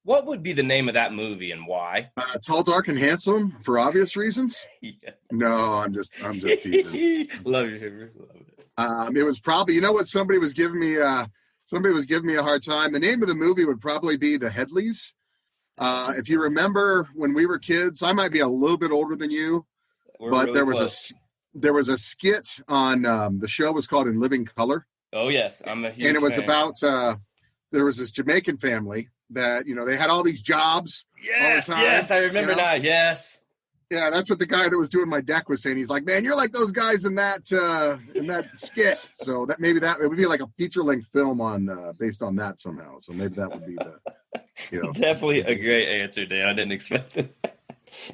What would be the name of that movie and why? Tall, Dark, and Handsome, for obvious reasons. Yeah. No, I'm just teasing. Love you. Love it. It was probably, you know what, somebody was giving me a hard time. The name of the movie would probably be The Headleys. If you remember when we were kids, I might be a little bit older than you, but really there was a skit on the show was called In Living Color. Oh yes, I'm a huge and it was fan. About there was this Jamaican family that, you know, they had all these jobs. Yes, I remember now. Yes. Yeah, that's what the guy that was doing my deck was saying. He's like, "Man, you're like those guys in that skit." So that it would be like a feature-length film on based on that somehow. So maybe that would be the, you know. Definitely a great answer, Dan. I didn't expect it.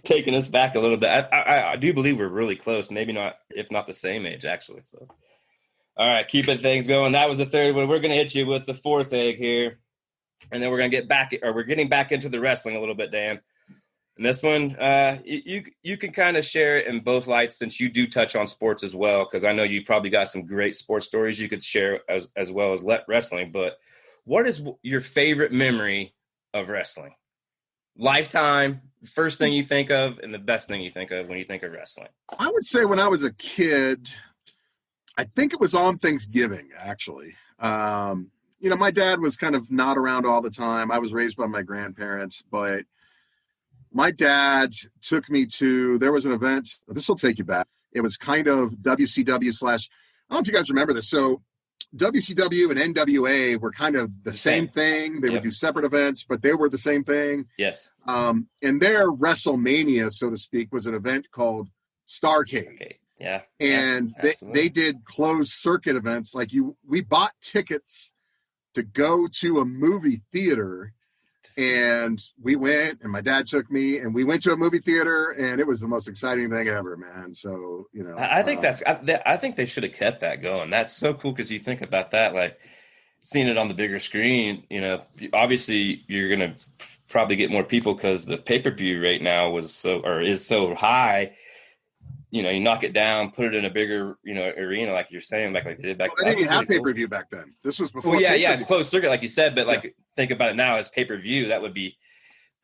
Taking us back a little bit. I do believe we're really close. Maybe not, if not the same age, actually. So, all right, keeping things going. That was the third one. We're going to hit you with the fourth egg here, and then we're going to we're getting back into the wrestling a little bit, Dan. And this one, you can kind of share it in both lights, since you do touch on sports as well, because I know you probably got some great sports stories you could share as well as wrestling. But what is your favorite memory of wrestling? Lifetime, first thing you think of, and the best thing you think of when you think of wrestling? I would say when I was a kid, I think it was on Thanksgiving, actually. You know, my dad was kind of not around all the time. I was raised by my grandparents, but my dad took me to, there was an event, this will take you back. It was kind of WCW / I don't know if you guys remember this. So WCW and NWA were kind of the same thing. They would do separate events, but they were the same thing. Yes. And their WrestleMania, so to speak, was an event called Starrcade. Okay. Yeah. And they did closed circuit events. Like we bought tickets to go to a movie theater. And we went, and my dad took me, and we went to a movie theater, and it was the most exciting thing ever, man. So, you know, I think I think they should have kept that going. That's so cool, because you think about that, like seeing it on the bigger screen. You know, obviously you're gonna probably get more people because the pay-per-view rate now is so high. You know, you knock it down, put it in a bigger, you know, arena, like you're saying, like they did back then. They didn't have pay-per-view back then. This was before. Well, yeah, it's closed circuit, like you said, but like think about it now as pay-per-view, that'd be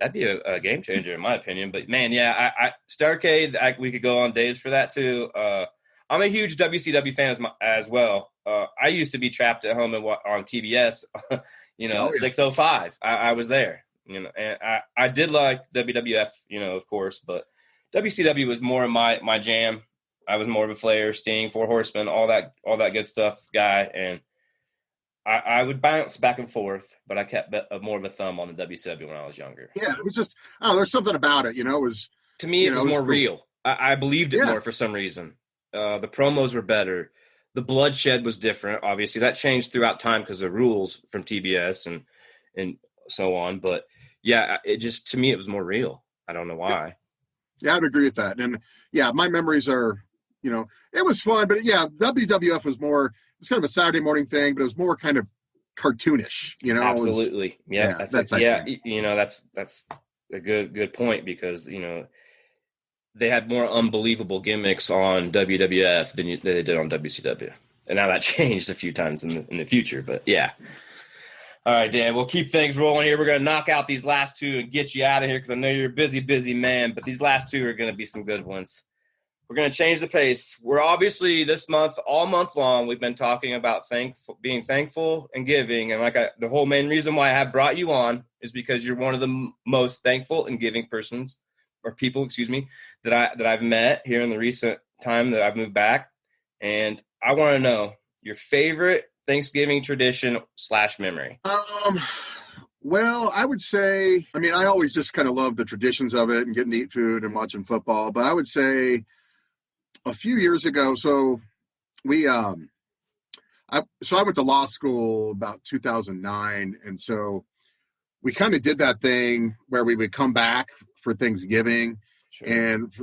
a game changer in my opinion. But man, yeah, I Starrcade, we could go on days for that too. I'm a huge WCW fan as well. I used to be trapped at home on TBS, you know, 605. I was there, you know, and I did like WWF, you know, of course, but WCW was more of my jam. I was more of a Flair, Sting, Four Horsemen, all that good stuff guy, and I would bounce back and forth, but I kept more of a thumb on the WCW when I was younger. Yeah, it was just, there's something about it, it was. To me, it was more cool. real. I believed it more for some reason. The promos were better. The bloodshed was different. Obviously, that changed throughout time because of rules from TBS and so on. But yeah, it just, to me, it was more real. I don't know why. Yeah, I'd agree with that. And yeah, my memories are, it was fun, but yeah, WWF was more, it was kind of a Saturday morning thing, but it was more kind of cartoonish, Absolutely. Yeah, that's that's a good point because, they had more unbelievable gimmicks on WWF than they did on WCW. And now that changed a few times in the future, but yeah. All right, Dan, we'll keep things rolling here. We're going to knock out these last two and get you out of here because I know you're a busy man, but these last two are going to be some good ones. We're going to change the pace. We're obviously this month, all month long, we've been talking about being thankful and giving. And the whole main reason why I have brought you on is because you're one of the most thankful and giving people, that I've met here in the recent time that I've moved back. And I want to know your favorite Thanksgiving tradition / memory. Well, I would say, I always just kind of love the traditions of it and getting to eat food and watching football. But I would say a few years ago, so I went to law school about 2009. And so we kind of did that thing where we would come back for Thanksgiving. Sure. And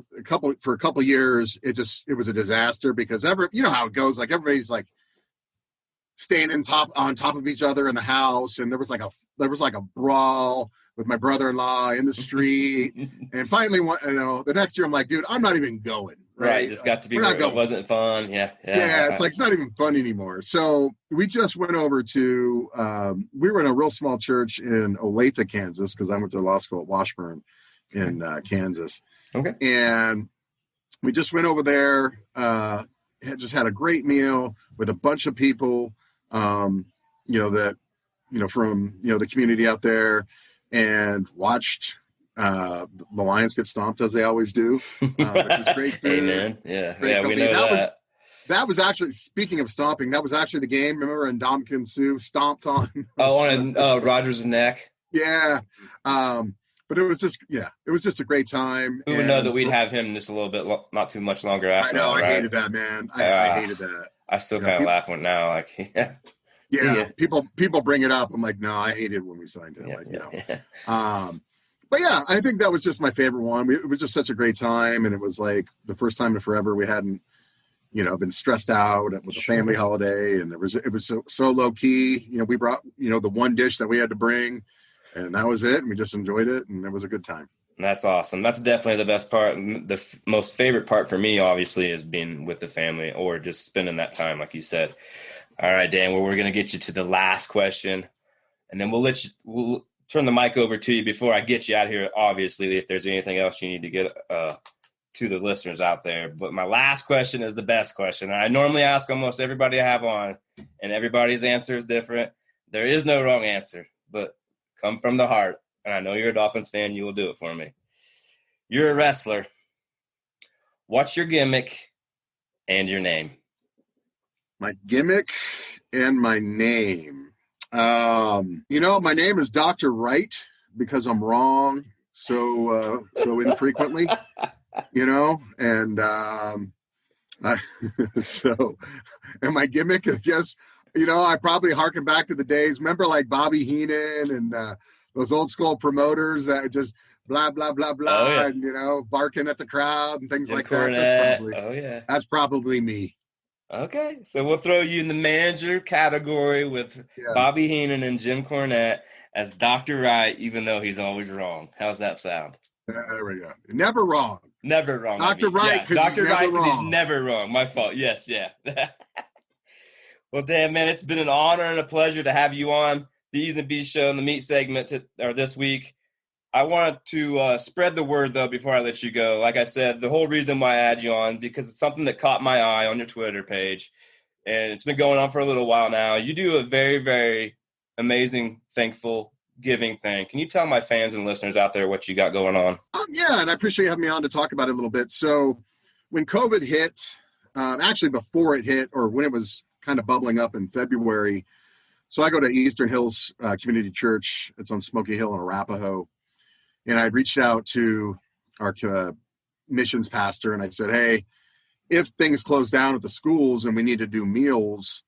for a couple years, it was a disaster because how it goes, like everybody's like staying on top of each other in the house. And there was like a brawl with my brother-in-law in the street. And finally, the next year I'm like, dude, I'm not even going. Right. It just got to be where it wasn't fun. Yeah. It's like, it's not even fun anymore. So we just went over to, we were in a real small church in Olathe, Kansas, because I went to law school at Washburn in Kansas. Okay. And we just went over there, just had a great meal with a bunch of people, from, the community out there, and watched the Lions get stomped as they always do, which is great food. Amen. Yeah. Great company. We know that. That was actually, speaking of stomping, that was actually the game. Remember, and Ndamukong Suh stomped on Rogers' neck. Yeah. But it was just a great time. Who would know that we'd have him just a little bit, not too much longer after. I know, right? I hated that, man. I hated that. I still kind of laugh now, like, yeah. People bring it up. I'm like, no, I hated when we signed him. But yeah, I think that was just my favorite one. It was just such a great time, and it was like the first time in forever we hadn't, been stressed out. It was a family holiday, and it was so low key. We brought the one dish that we had to bring, and that was it. And we just enjoyed it, and it was a good time. That's awesome. That's definitely the best part. The most favorite part for me, obviously, is being with the family or just spending that time, like you said. All right, Dan, well, we're going to get you to the last question, and then we'll turn the mic over to you before I get you out of here, obviously, if there's anything else you need to get to the listeners out there. But my last question is the best question. I normally ask almost everybody I have on, and everybody's answer is different. There is no wrong answer, but come from the heart. And I know you're a Dolphins fan. You will do it for me. You're a wrestler. What's your gimmick and your name? My gimmick and my name. My name is Dr. Right because I'm wrong so infrequently, and and my gimmick, I guess, I probably harken back to the days. Remember, like Bobby Heenan and those old school promoters that just blah blah blah blah, and barking at the crowd and things Jim like Cornette. that. That's probably me. Okay, so we'll throw you in the manager category with Bobby Heenan and Jim Cornette as Dr. Right, even though he's always wrong. How's that sound? There we go. Never wrong. Never wrong. Dr. Right, because Dr. Right, he's never wrong. My fault. Yes, yeah. Well, Dan, man, it's been an honor and a pleasure to have you on the E's and B's show in the meat segment this week. I want to spread the word, though, before I let you go. Like I said, the whole reason why I had you on, because it's something that caught my eye on your Twitter page, and it's been going on for a little while now. You do a very, very amazing, thankful, giving thing. Can you tell my fans and listeners out there what you got going on? Yeah, and I appreciate you having me on to talk about it a little bit. So when COVID hit, actually before it hit, or when it was kind of bubbling up in February, So I go to Eastern Hills Community Church. It's on Smoky Hill in Arapahoe. And I'd reached out to our missions pastor, and I said, hey, if things close down at the schools and we need to do meals,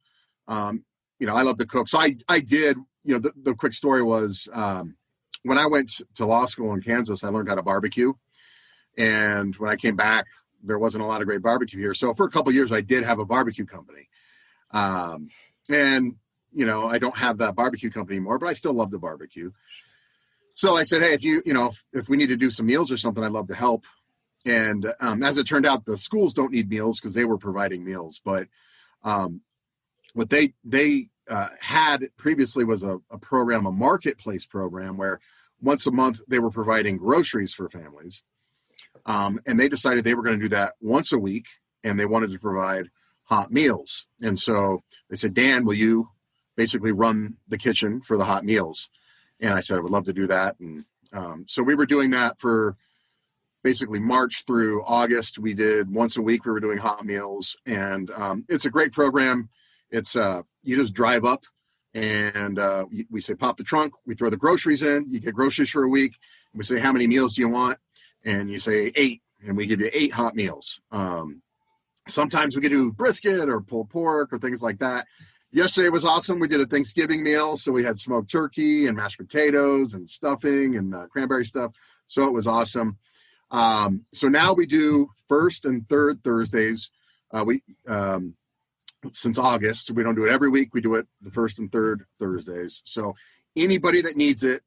I love to cook. So I did, the quick story was when I went to law school in Kansas, I learned how to barbecue. And when I came back, there wasn't a lot of great barbecue here. So for a couple of years, I did have a barbecue company. I don't have that barbecue company anymore, but I still love the barbecue. So I said, hey, if we need to do some meals or something, I'd love to help. And as it turned out, the schools don't need meals because they were providing meals. But what they had previously was a program, a marketplace program, where once a month they were providing groceries for families. And they decided they were going to do that once a week, and they wanted to provide hot meals. And so they said, Dan, will you basically run the kitchen for the hot meals? And I said, I would love to do that. And so we were doing that for basically March through August. We did once a week. We were doing hot meals, and it's a great program. It's you just drive up, and we say, pop the trunk. We throw the groceries in. You get groceries for a week. We say, how many meals do you want? And you say 8, and we give you 8 hot meals. Sometimes we could do brisket or pulled pork or things like that. Yesterday was awesome. We did a Thanksgiving meal. So we had smoked turkey and mashed potatoes and stuffing and cranberry stuff. So it was awesome. So now we do first and third Thursdays. Since August, we don't do it every week. We do it the first and third Thursdays. So anybody that needs it,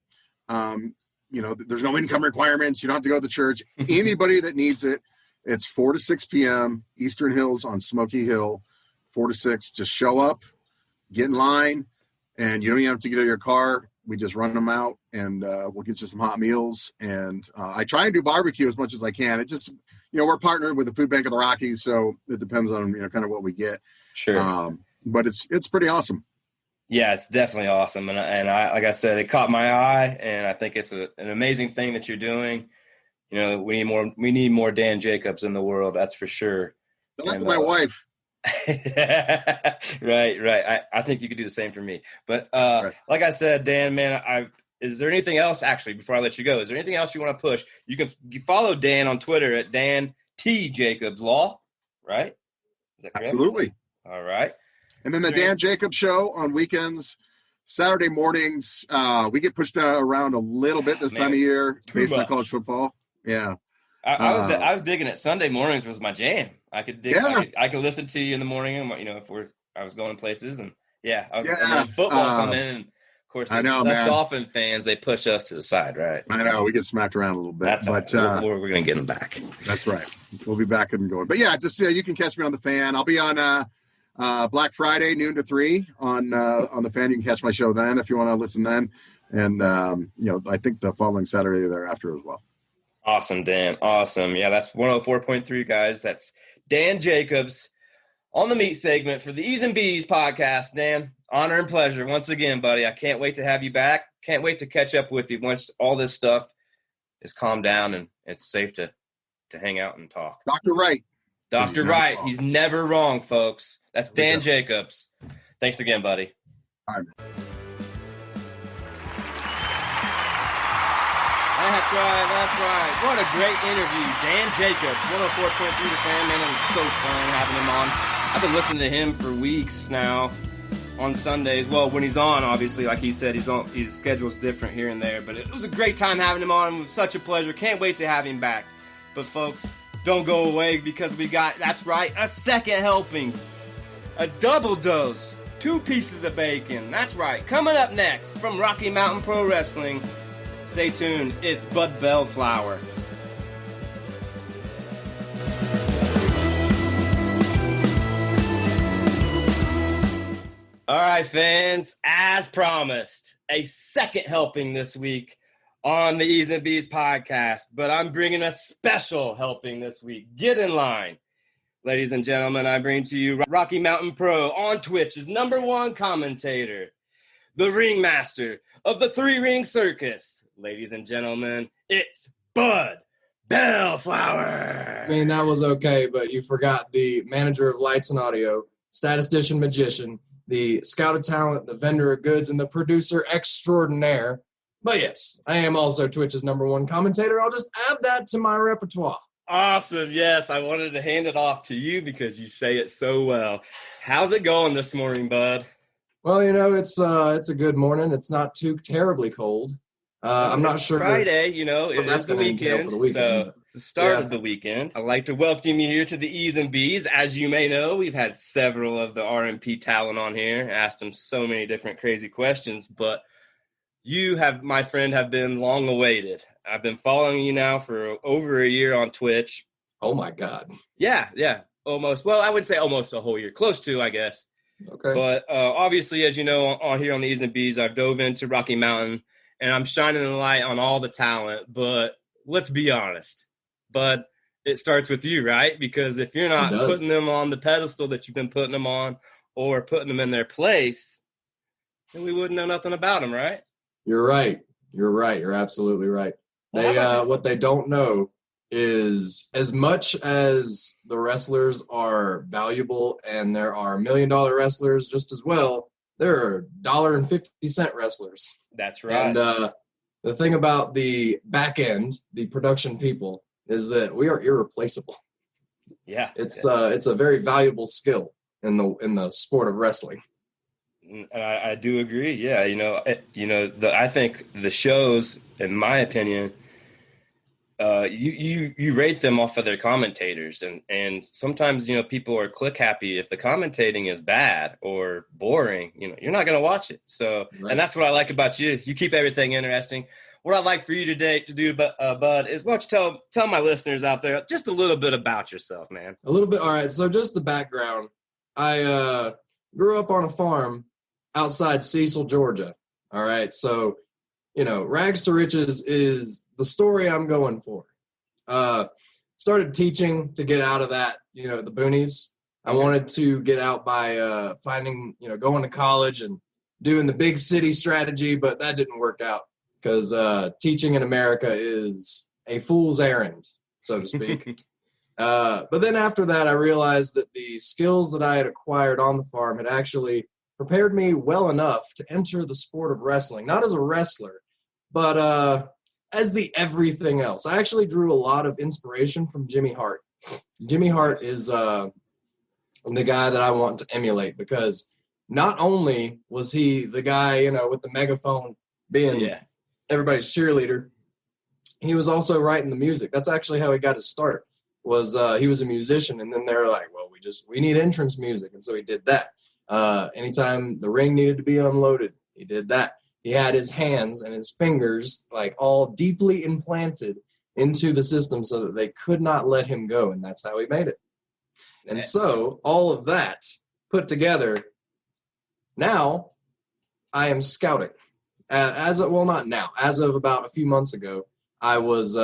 there's no income requirements. You don't have to go to the church. Anybody that needs it, it's 4 to 6 p.m. Eastern Hills on Smoky Hill, 4 to 6. Just show up, get in line, and you don't even have to get out of your car. We just run them out, and we'll get you some hot meals. And I try and do barbecue as much as I can. It just, we're partnered with the Food Bank of the Rockies, so it depends on kind of what we get. Sure. But it's pretty awesome. Yeah, it's definitely awesome. And I, like I said, it caught my eye, and I think it's an amazing thing that you're doing. We need more Dan Jacobs in the world. That's for sure. That's my wife. Right. I think you could do the same for me. But right. Like I said, Dan, man, is there anything else, actually, before I let you go, is there anything else you want to push? You follow Dan on Twitter at Dan T. Jacobs Law, right? Is that correct? Absolutely. All right. And then the Dan Jacobs Show on weekends, Saturday mornings. We get pushed around a little bit this time of year based on college football. Yeah. I was digging it. Sunday mornings was my jam. I could dig. Yeah. I could listen to you in the morning, if I was going places, and football come in, and of course, us Dolphin fans, they push us to the side, right? I know we get smacked around a little bit, but we're gonna get them back. That's right. We'll be back and going. But yeah, just you can catch me on the Fan. I'll be on Black Friday noon to 3 on the Fan. You can catch my show then if you want to listen then, and I think the following Saturday thereafter as well. Awesome, Dan. Awesome. Yeah, that's 104.3, guys. That's Dan Jacobs on the meat segment for the E's and B's podcast. Dan, honor and pleasure once again, buddy. I can't wait to have you back. Can't wait to catch up with you once all this stuff is calmed down and it's safe to hang out and talk. Dr. Wright. Dr. Wright. He's never wrong, folks. That's Dan Jacobs. Thanks again, buddy. All right. That's right. What a great interview. Dan Jacobs, 104.3 The Fan, man. It was so fun having him on. I've been listening to him for weeks now on Sundays. Well, when he's on, obviously, like he said, his schedule's different here and there. But it was a great time having him on. It was such a pleasure. Can't wait to have him back. But, folks, don't go away because we got, that's right, a second helping. A double dose. 2 pieces of bacon. That's right. Coming up next from Rocky Mountain Pro Wrestling. Stay tuned. It's Bud Bellflower. All right, fans. As promised, a second helping this week on the E's and B's podcast. But I'm bringing a special helping this week. Get in line. Ladies and gentlemen, I bring to you Rocky Mountain Pro on Twitch's #1 commentator, the ringmaster of the 3-ring circus. Ladies and gentlemen, it's Bud Bellflower. I mean, that was okay, but you forgot the manager of lights and audio, statistician magician, the scout of talent, the vendor of goods, and the producer extraordinaire. But yes, I am also Twitch's #1 commentator. I'll just add that to my repertoire. Awesome. Yes, I wanted to hand it off to you because you say it so well. How's it going this morning, bud? Well, it's a good morning. It's not too terribly cold. I'm not sure. Friday, it is the weekend, so it's the start of the weekend. I'd like to welcome you here to the E's and B's. As you may know, we've had several of the RMP talent on here, asked them so many different crazy questions, but you have, my friend, have been long awaited. I've been following you now for over a year on Twitch. Oh my God. Yeah. Almost. Well, I wouldn't say almost a whole year. Close to, I guess. Okay. But obviously, as you know, on here on the E's and B's, I've dove into Rocky Mountain, and I'm shining the light on all the talent. But let's be honest. But it starts with you, right? Because if you're not putting them on the pedestal that you've been putting them on or putting them in their place, then we wouldn't know nothing about them, right? You're right. You're absolutely right. What they don't know is, as much as the wrestlers are valuable and there are $1 million wrestlers just as well, there are $1.50 wrestlers. That's right. And the thing about the back end, the production people, is that we are irreplaceable. Yeah. It's a very valuable skill in the sport of wrestling. And I do agree. Yeah, I think the shows, in my opinion, you rate them off of their commentators, and sometimes people are click happy if the commentating is bad or boring. You're not going to watch it. So, right. And that's what I like about you. You keep everything interesting. What I'd like for you today to do, Bud, is why don't you tell my listeners out there just a little bit about yourself, man. A little bit. All right. So just the background. I grew up on a farm outside Cecil, Georgia. All right. So, rags to riches is the story I'm going for. Started teaching to get out of that, the boonies. I wanted to get out by finding, going to college and doing the big city strategy, but that didn't work out because teaching in America is a fool's errand, so to speak. But then after that, I realized that the skills that I had acquired on the farm had actually prepared me well enough to enter the sport of wrestling, not as a wrestler, but as the everything else. I actually drew a lot of inspiration from Jimmy Hart. Jimmy Hart is the guy that I want to emulate because not only was he the guy, with the megaphone being everybody's cheerleader, he was also writing the music. That's actually how he got his start. He was a musician, and then they were like, well, we need entrance music, and so he did that. Anytime the ring needed to be unloaded, he did that. He had his hands and his fingers all deeply implanted into the system so that they could not let him go, and that's how he made it. And so all of that put together, now I am scouting. As of about a few months ago, I was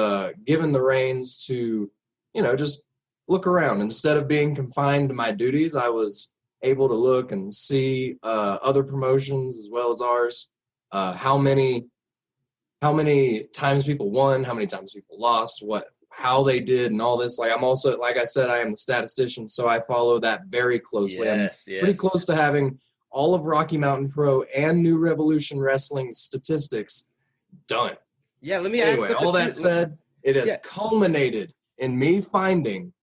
given the reins to, just look around. Instead of being confined to my duties, I was able to look and see other promotions as well as ours, how many times people won, how many times people lost, how they did, and all this. I'm also, like I said, I am the statistician, so I follow that very closely. Yes. Pretty close to having all of Rocky Mountain Pro and New Revolution Wrestling statistics done. Yeah, let me anyway, all that said, it has culminated in me finding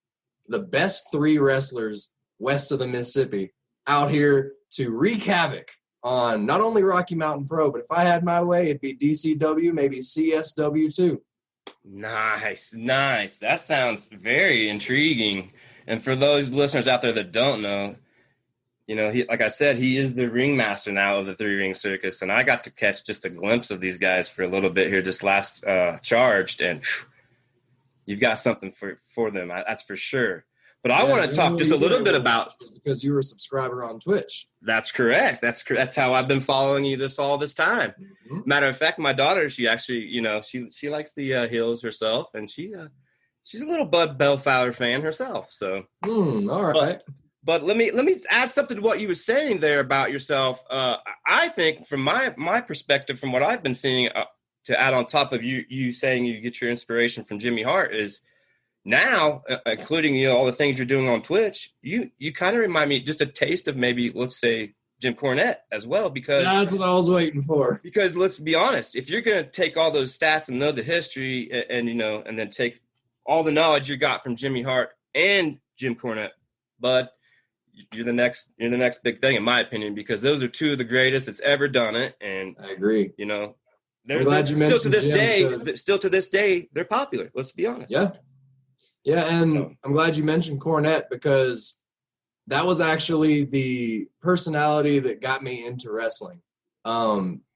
the best 3 wrestlers west of the Mississippi out here to wreak havoc on not only Rocky Mountain Pro, but if I had my way, it'd be DCW, maybe CSW too. Nice. That sounds very intriguing. And for those listeners out there that don't know, he, like I said, he is the ringmaster now of the 3-Ring Circus, and I got to catch just a glimpse of these guys for a little bit here just last Charged, and you've got something for them, that's for sure. But I want to talk just a little bit about, because you were a subscriber on Twitch. That's correct. That's how I've been following you all this time. Mm-hmm. Matter of fact, my daughter, she actually, she likes the Hills herself, and she's a little Bud Bellflower fan herself. So, all right. But let me add something to what you were saying there about yourself. I think from my perspective, from what I've been seeing, to add on top of you saying you get your inspiration from Jimmy Hart, is now, including all the things you're doing on Twitch, you kind of remind me just a taste of maybe, let's say, Jim Cornette as well, because that's what I was waiting for. Because let's be honest, if you're going to take all those stats and know the history and then take all the knowledge you got from Jimmy Hart and Jim Cornette, Bud, you're the next big thing, in my opinion, because those are two of the greatest that's ever done it. And I agree. They're still to this day, they're popular. Let's be honest. Yeah. Yeah. And I'm glad you mentioned Cornette, because that was actually the personality that got me into wrestling.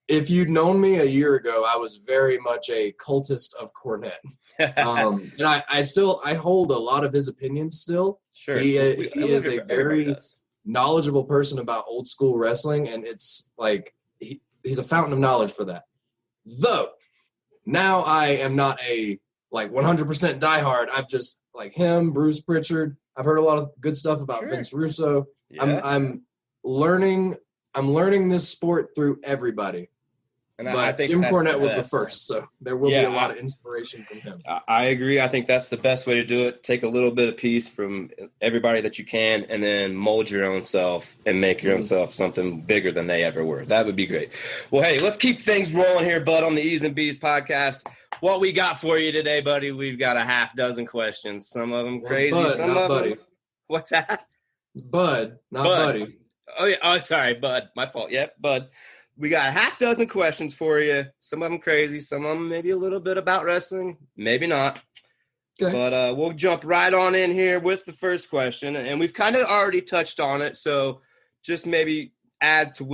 If you'd known me a year ago, I was very much a cultist of Cornette. And I hold a lot of his opinions still. Sure. He is a very knowledgeable person about old school wrestling, and it's like he's a fountain of knowledge for that. Though now I am not a 100% diehard. I've just like him, Bruce Pritchard. I've heard a lot of good stuff about Vince Russo. Yeah. I'm learning this sport through everybody. And I think Jim Cornette was the first, so there will be a lot of inspiration from him. I agree. I think that's the best way to do it. Take a little bit of piece from everybody that you can, and then mold your own self and make your own self something bigger than they ever were. That would be great. Well, hey, let's keep things rolling here, Bud, on the E's and B's podcast. What we got for you today, buddy? We've got a half dozen questions. Some of them crazy. Bud, some not of Buddy. Them. What's that? It's Bud, not Buddy. Oh, yeah. Oh, sorry, Bud. My fault. Yep, Bud. We got a half dozen questions for you. Some of them crazy. Some of them maybe a little bit about wrestling. Maybe not. Okay. But we'll jump right on in here with the first question. And we've kind of already touched on it, so just maybe add to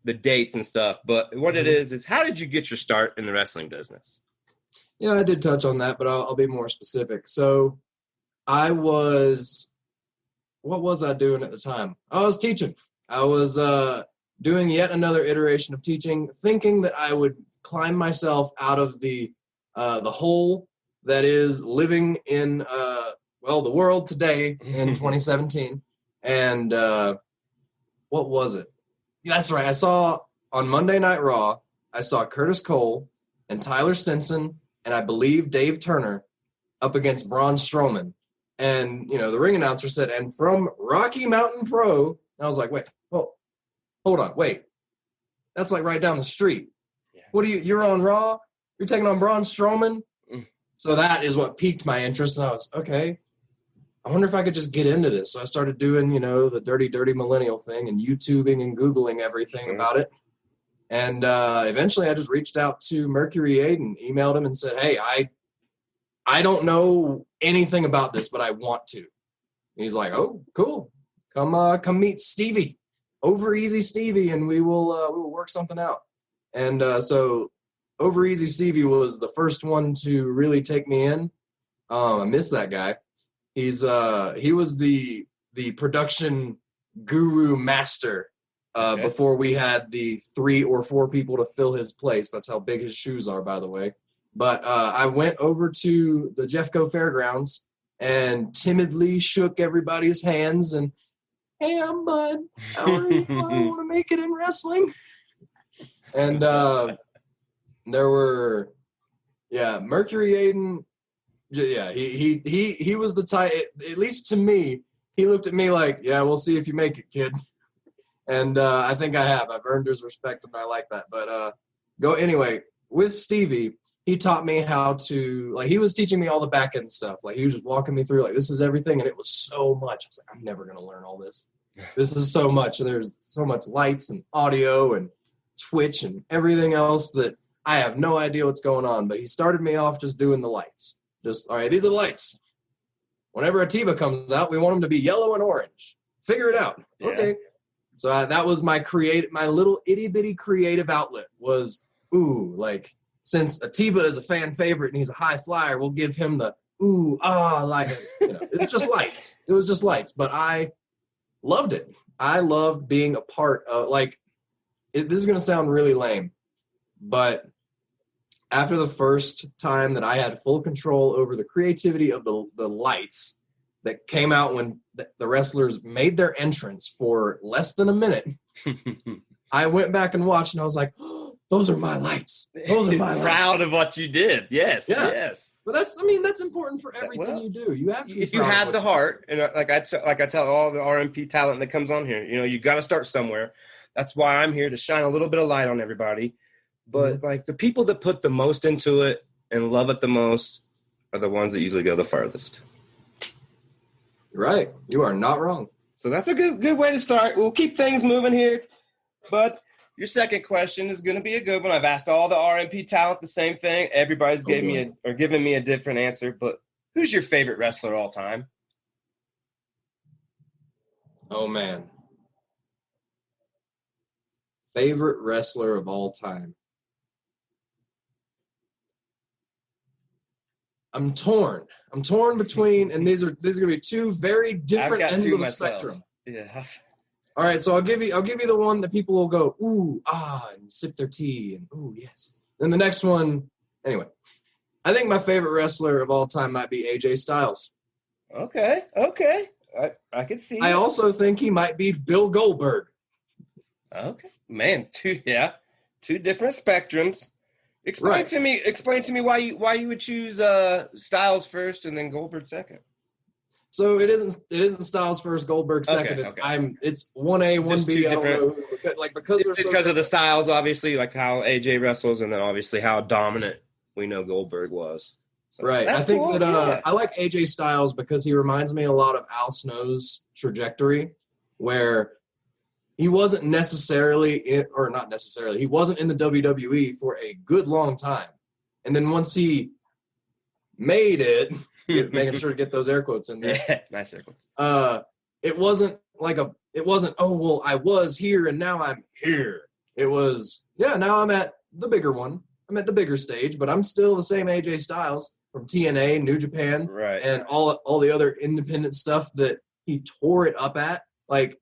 the dates and stuff. But what it is how did you get your start in the wrestling business? Yeah, I did touch on that, but I'll be more specific. So what was I doing at the time? I was teaching. I was doing yet another iteration of teaching, thinking that I would climb myself out of the hole that is living in the world today in 2017. And what was it? That's right. I saw on Monday Night Raw, I saw Curtis Cole and Tyler Stinson and I believe Dave Turner up against Braun Strowman. And, the ring announcer said, and from Rocky Mountain Pro. And I was like, wait, hold on, wait. That's like right down the street. Yeah. What you're on Raw? You're taking on Braun Strowman? So that is what piqued my interest. And I was, okay, I wonder if I could just get into this. So I started doing, the dirty millennial thing and YouTubing and Googling everything about it. And eventually I just reached out to Mercury Aiden, emailed him and said, hey, I don't know anything about this, but I want to. And he's like, oh, cool. Come meet Stevie. Over Easy Stevie, and we will work something out. And so Over Easy Stevie was the first one to really take me in. I miss that guy. He was the production guru master before we had the 3 or 4 people to fill his place. That's how big his shoes are, by the way. But I went over to the Jeffco Fairgrounds and timidly shook everybody's hands and, hey, I'm Bud. How are you? I want to make it in wrestling. And there were, Mercury Aiden. Yeah, he was the type. At least to me, he looked at me like, yeah, we'll see if you make it, kid. And I think I have. I've earned his respect, and I like that. But anyway. With Stevie, he taught me how to, he was teaching me all the back end stuff. He was just walking me through, this is everything. And it was so much. I was like, I'm never going to learn all this. This is so much. There's so much lights and audio and Twitch and everything else that I have no idea what's going on. But he started me off just doing the lights. Just, all right, these are the lights. Whenever Atiba comes out, we want them to be yellow and orange. Figure it out. Yeah. Okay. So that was my little itty bitty creative outlet was, since Atiba is a fan favorite and he's a high flyer, we'll give him the it's just lights. It was just lights, but I loved it. I loved being a part of this is going to sound really lame, but after the first time that I had full control over the creativity of the lights that came out when the wrestlers made their entrance for less than a minute, I went back and watched and I was like, those are my lights. Those are my lights. Proud of what you did. Yes. Yeah. Yes. But that's important for everything you do. You have to be if you have the heart, and like I tell all the RMP talent that comes on here, you got to start somewhere. That's why I'm here to shine a little bit of light on everybody. But like the people that put the most into it and love it the most are the ones that usually go the furthest. Right. You are not wrong. So that's a good way to start. We'll keep things moving here. But your second question is going to be a good one. I've asked all the RMP talent the same thing. Everybody's giving me a different answer. But who's your favorite wrestler all time? Oh, man. Favorite wrestler of all time. I'm torn between, and these are going to be two very different ends of the spectrum. Yeah. All right, so I'll give you the one that people will go, ooh, ah, and sip their tea, and ooh, yes. Then the next one, anyway. I think my favorite wrestler of all time might be AJ Styles. Okay. I can see. I also think he might be Bill Goldberg. Okay, man, two different spectrums. Explain to me why you would choose Styles first and then Goldberg second. So it isn't Styles first, Goldberg second. It's 1A, 1B. I don't know because of the styles, obviously, like how AJ wrestles, and then obviously how dominant we know Goldberg was. So right. I think cool. I like AJ Styles because he reminds me a lot of Al Snow's trajectory, where he wasn't necessarily he wasn't in the WWE for a good long time. And then once he made it, making sure to get those air quotes in there. Yeah, nice air quotes. It wasn't, oh, well, I was here and now I'm here. It was, now I'm at the bigger one. I'm at the bigger stage, but I'm still the same AJ Styles from TNA, New Japan, right, and all the other independent stuff that he tore it up at. Like,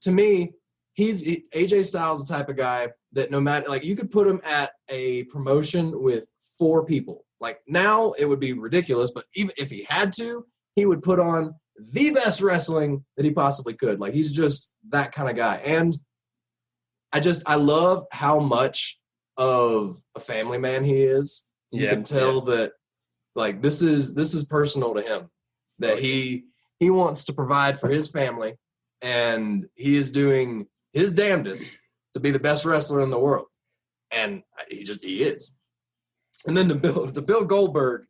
to me, AJ Styles is the type of guy that no matter, like, you could put him at a promotion with 4 people. Like, now it would be ridiculous, but even if he had to, he would put on the best wrestling that he possibly could. Like, he's just that kind of guy. And I love how much of a family man he is. You can tell that, like, this is personal to him, that he wants to provide for his family, and he is doing his damnedest to be the best wrestler in the world. And he is. And then to Bill Goldberg,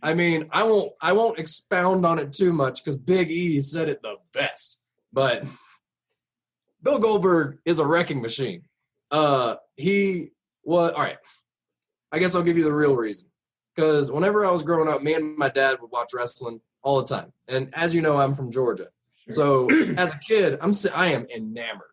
I mean, I won't expound on it too much because Big E said it the best. But Bill Goldberg is a wrecking machine. All right. I guess I'll give you the real reason. Because whenever I was growing up, me and my dad would watch wrestling all the time. And as you know, I'm from Georgia. Sure. So as a kid, I am enamored,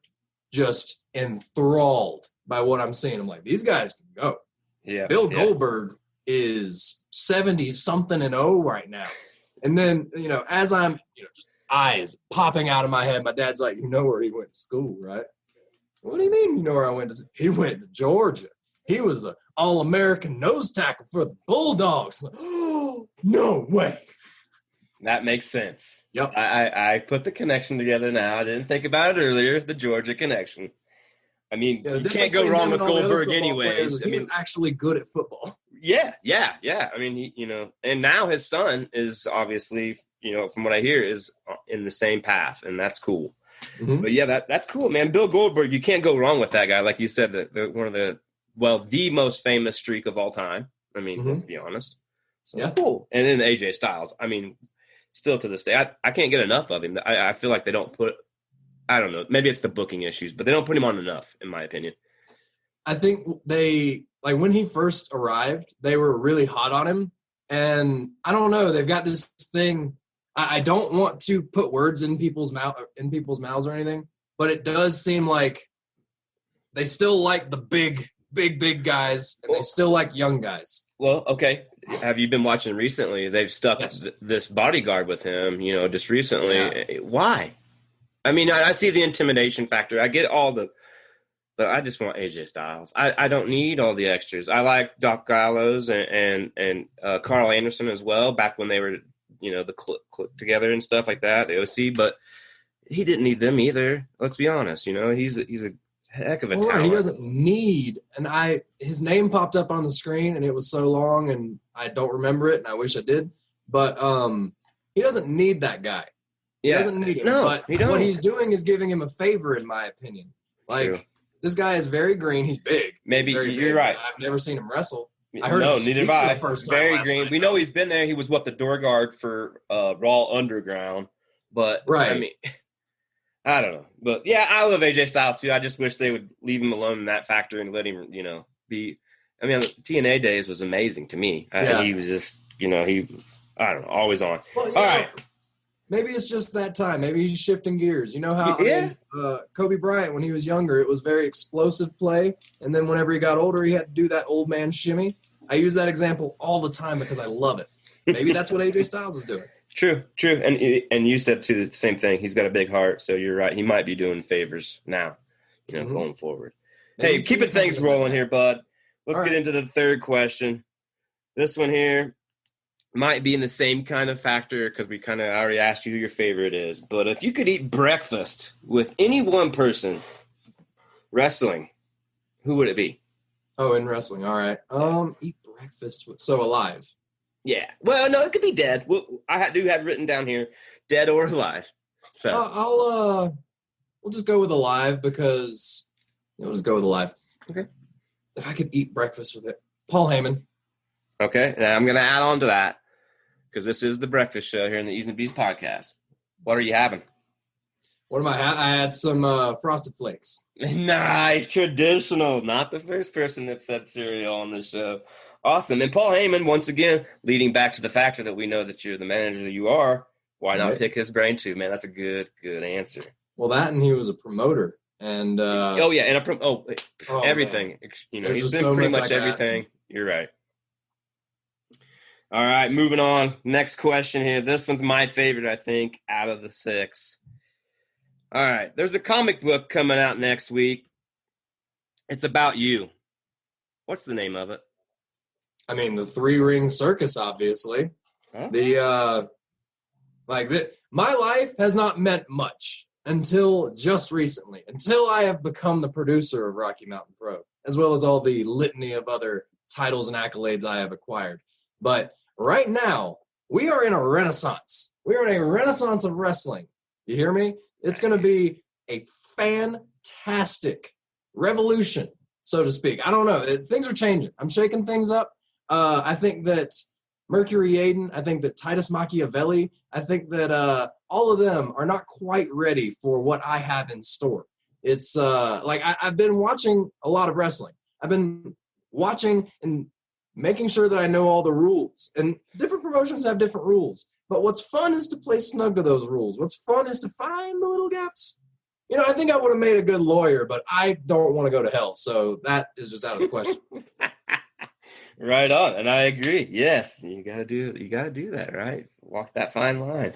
just enthralled by what I'm seeing. I'm like, these guys can go. Yeah. Bill Goldberg is 70-something-0 right now. And then, as I'm, just eyes popping out of my head, my dad's like, you know where he went to school, right? What do you mean you know where I went to school? He went to Georgia. He was the All-American nose tackle for the Bulldogs. Like, oh, no way. That makes sense. Yep. I put the connection together now. I didn't think about it earlier, the Georgia connection. I mean, you can't go wrong with Goldberg anyways. He was actually good at football. Yeah. I mean, and now his son is obviously, from what I hear, is in the same path, and that's cool. Mm-hmm. But yeah, that's cool, man. Bill Goldberg, you can't go wrong with that guy. Like you said, one of the most famous streak of all time. I mean, let's be honest. So cool. And then AJ Styles. I mean, still to this day, I can't get enough of him. I feel like they don't put. I don't know. Maybe it's the booking issues, but they don't put him on enough, in my opinion. I think when he first arrived, they were really hot on him. And I don't know, they've got this thing. I don't want to put words in people's mouths or anything, but it does seem like they still like the big guys, and they still like young guys. Well, okay. Have you been watching recently? They've stuck this bodyguard with him, just recently. Yeah. Why? I mean, I see the intimidation factor. I get but I just want AJ Styles. I don't need all the extras. I like Doc Gallows and Carl Anderson as well, back when they were, the clip together and stuff like that, the OC, but he didn't need them either. Let's be honest. He's a heck of a talent. He doesn't need, and his name popped up on the screen, and it was so long, and I don't remember it, and I wish I did, but he doesn't need that guy. He doesn't need him. No, but what he's doing is giving him a favor, in my opinion. Like, This guy is very green. He's big. Maybe He's very you're big. right. I've never seen him wrestle. I heard no, him neither speak have for I. the first time Very last green. night, We know he's been there. He was the door guard for Raw Underground. But Right. I mean, I don't know. But yeah, I love AJ Styles too. I just wish they would leave him alone in that factor and let him, be. I mean, TNA days was amazing to me. He was just, I don't know, always on. Well, All right. Maybe it's just that time. Maybe he's shifting gears. You know how Kobe Bryant, when he was younger, it was very explosive play. And then whenever he got older, he had to do that old man shimmy. I use that example all the time because I love it. Maybe that's what AJ Styles is doing. True. And you said, too, the same thing. He's got a big heart, so you're right. He might be doing favors now, going forward. Hey, keeping things rolling here, bud. Let's get into the third question. This one here might be in the same kind of factor because we kind of already asked you who your favorite is. But if you could eat breakfast with any one person wrestling, who would it be? Oh, in wrestling. All right. Eat breakfast with alive. Yeah. Well, no, it could be dead. I do have written down here, dead or alive. So we'll just go with alive because we'll just go with alive. Okay. If I could eat breakfast with it, Paul Heyman. Okay. Now I'm going to add on to that because this is the breakfast show here in the E's and B's podcast. What are you having? What am I? I had some Frosted Flakes. Nice, traditional. Not the first person that said cereal on the show. Awesome. And Paul Heyman, once again, leading back to the factor that we know that you're the manager that you are. Why not pick his brain too, man? That's a good answer. Well, that and he was a promoter, and everything. Man. He's been pretty much everything. You're right. All right, moving on. Next question here. This one's my favorite, I think, out of the 6. All right, there's a comic book coming out next week. It's about you. What's the name of it? I mean, the 3-Ring Circus, obviously. Huh? My life has not meant much until just recently, until I have become the producer of Rocky Mountain Pro, as well as all the litany of other titles and accolades I have acquired. But right now, we are in a renaissance. We are in a renaissance of wrestling. You hear me? It's going to be a fantastic revolution, so to speak. I don't know. Things are changing. I'm shaking things up. I think that Mercury Aiden, I think that Titus Machiavelli, I think that all of them are not quite ready for what I have in store. It's I've been watching a lot of wrestling. I've been watching and making sure that I know all the rules. And different promotions have different rules. But what's fun is to play snug to those rules. What's fun is to find the little gaps. I think I would have made a good lawyer, but I don't want to go to hell. So that is just out of the question. Right on. And I agree. Yes, you gotta do that, right? Walk that fine line.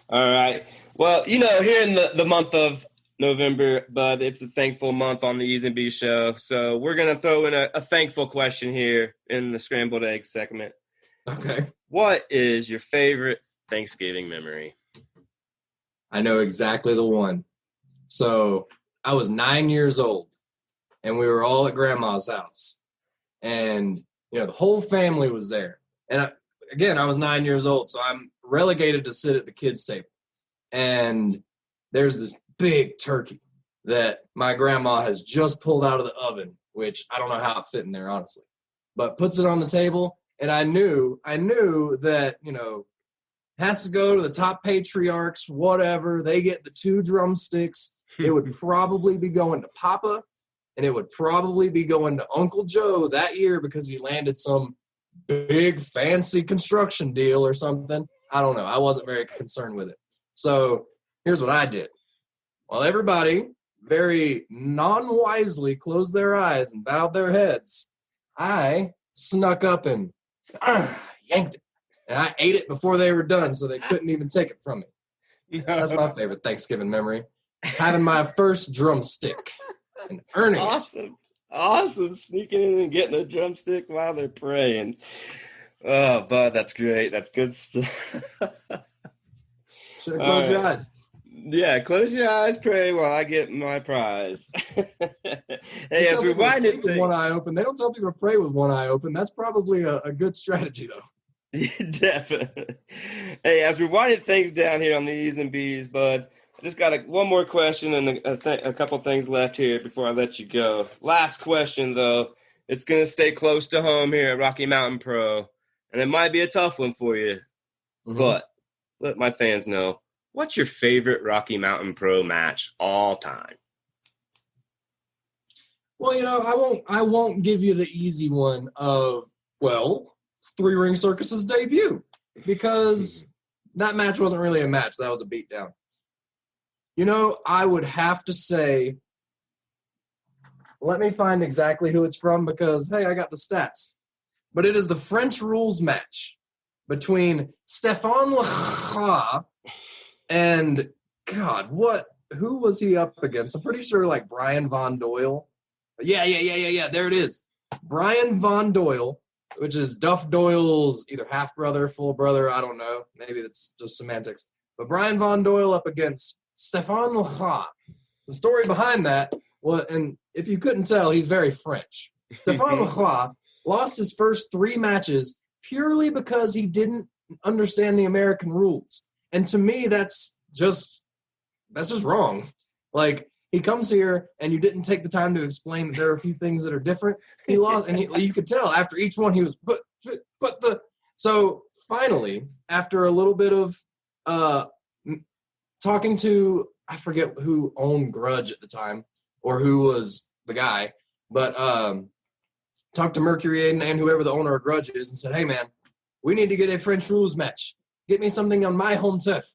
All right. Well, here in the month of November, but it's a thankful month on the E's and B's show. So we're gonna throw in a thankful question here in the scrambled egg segment. Okay. What is your favorite Thanksgiving memory? I know exactly the one. So I was 9 years old, and we were all at Grandma's house. And, the whole family was there. And, I was 9 years old, so I'm relegated to sit at the kids' table. And there's this big turkey that my grandma has just pulled out of the oven, which I don't know how it fit in there, honestly. But puts it on the table. And I knew that, has to go to the top patriarchs, whatever. They get the 2 drumsticks. It would probably be going to Papa, and it would probably be going to Uncle Joe that year because he landed some big fancy construction deal or something. I don't know. I wasn't very concerned with it. So here's what I did. While everybody very non-wisely closed their eyes and bowed their heads, I snuck up and yanked it. And I ate it before they were done, so they couldn't even take it from me. That's my favorite Thanksgiving memory. Having my first drumstick and earning it. Awesome. Sneaking in and getting a drumstick while they're praying. Oh, bud, that's great. That's good stuff. Should I close your eyes? Yeah, close your eyes, pray while I get my prize. Hey, as we wind it, with one eye open. They don't tell people to pray with one eye open. That's probably a good strategy, though. Definitely. Hey, as we're winding things down here on the E's and B's, bud, just got one more question and a couple things left here before I let you go. Last question, though. It's going to stay close to home here at Rocky Mountain Pro, and it might be a tough one for you, but let my fans know, what's your favorite Rocky Mountain Pro match all time? Well, I won't give you the easy one of, Three Ring Circus's debut, because that match wasn't really a match. That was a beatdown. I would have to say, let me find exactly who it's from because, hey, I got the stats. But it is the French rules match between Stéphane Lacroix and, who was he up against? I'm pretty sure, like, Brian Von Doyle. Yeah, there it is. Brian Von Doyle, which is Duff Doyle's either half-brother, full brother, I don't know. Maybe that's just semantics. But Brian Von Doyle up against Stéphane Lacroix. The story behind that, and if you couldn't tell, he's very French. Stéphane Lacroix lost his first 3 matches purely because he didn't understand the American rules. And to me, that's just wrong. Like, he comes here, and you didn't take the time to explain that there are a few things that are different. He lost, and you could tell after each one he was, So finally, after a little bit of talking to, I forget who owned Grudge at the time, or who was the guy, but talked to Mercury and whoever the owner of Grudge is and said, hey, man, we need to get a French rules match. Get me something on my home turf.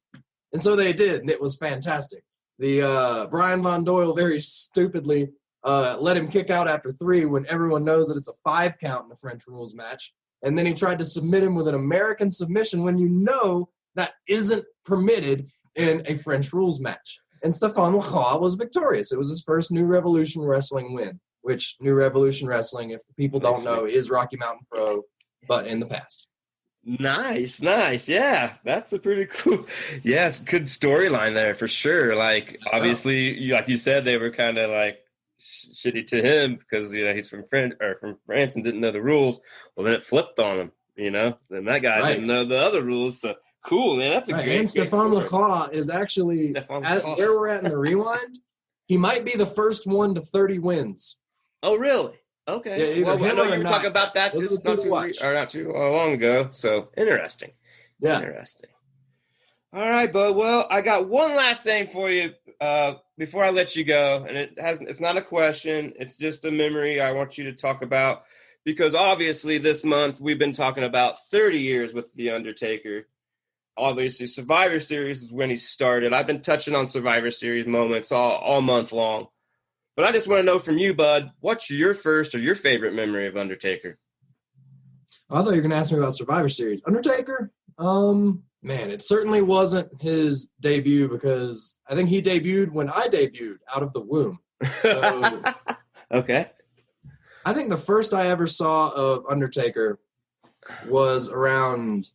And so they did, and it was fantastic. The Brian Von Doyle very stupidly let him kick out after 3 when everyone knows that it's a 5 count in a French rules match. And then he tried to submit him with an American submission when you know that isn't permitted in a French rules match. And Stéphane Lacroix was victorious. It was his first New Revolution Wrestling win, which New Revolution Wrestling, if the people don't know, is Rocky Mountain Pro, but in the past. Nice. Yeah, that's a pretty cool. Yeah, it's a good storyline there for sure. Like, obviously, like you said, they were kind of like shitty to him because he's from France and didn't know the rules. Well, then it flipped on him. Then that guy didn't know the other rules. So cool, man. That's a great. And Stéphane Lacroix is actually where we're at in the rewind. He might be the first one to 30 wins. Oh, really? Okay. Yeah, I know you were talking about that not too long ago. So interesting. Yeah. Interesting. All right, bud. Well, I got one last thing for you before I let you go, and it's not a question. It's just a memory I want you to talk about because obviously this month we've been talking about 30 years with The Undertaker. Obviously, Survivor Series is when he started. I've been touching on Survivor Series moments all month long. But I just want to know from you, bud, what's your first or your favorite memory of Undertaker? I thought you were going to ask me about Survivor Series. Undertaker? Man, it certainly wasn't his debut because I think he debuted when I debuted out of the womb. So, okay. I think the first I ever saw of Undertaker was around,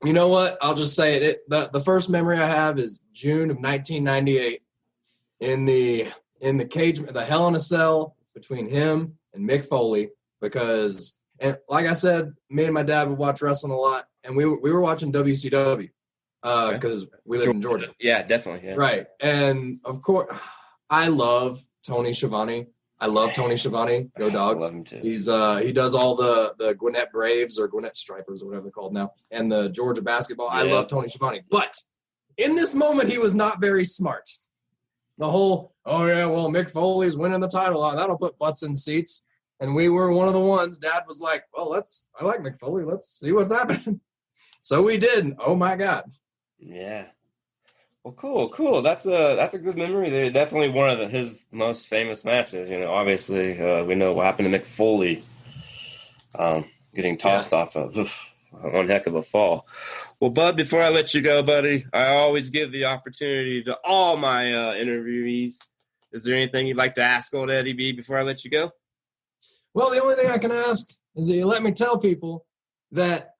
you know what? I'll just say it. The first memory I have is June of 1998. In the cage, the Hell in a Cell between him and Mick Foley, because, and like I said, me and my dad would watch wrestling a lot, and we were watching WCW because we live in Georgia. Yeah, definitely. Yeah. Right, and of course, I love Tony Schiavone. I love Tony Schiavone. Go Dogs. I love him too. He does all the Gwinnett Braves or Gwinnett Stripers or whatever they're called now, and the Georgia basketball. Yeah. I love Tony Schiavone, but in this moment, he was not very smart. The whole, Mick Foley's winning the title. That'll put butts in seats. And we were one of the ones. Dad was like, I like Mick Foley. Let's see what's happening. So we did. Oh, my God. Yeah. Well, cool. That's a good memory there. Definitely one of his most famous matches. Obviously, we know what happened to Mick Foley getting tossed off of one heck of a fall. Well, Bud, before I let you go, buddy, I always give the opportunity to all my interviewees. Is there anything you'd like to ask old Eddie B before I let you go? Well, the only thing I can ask is that you let me tell people that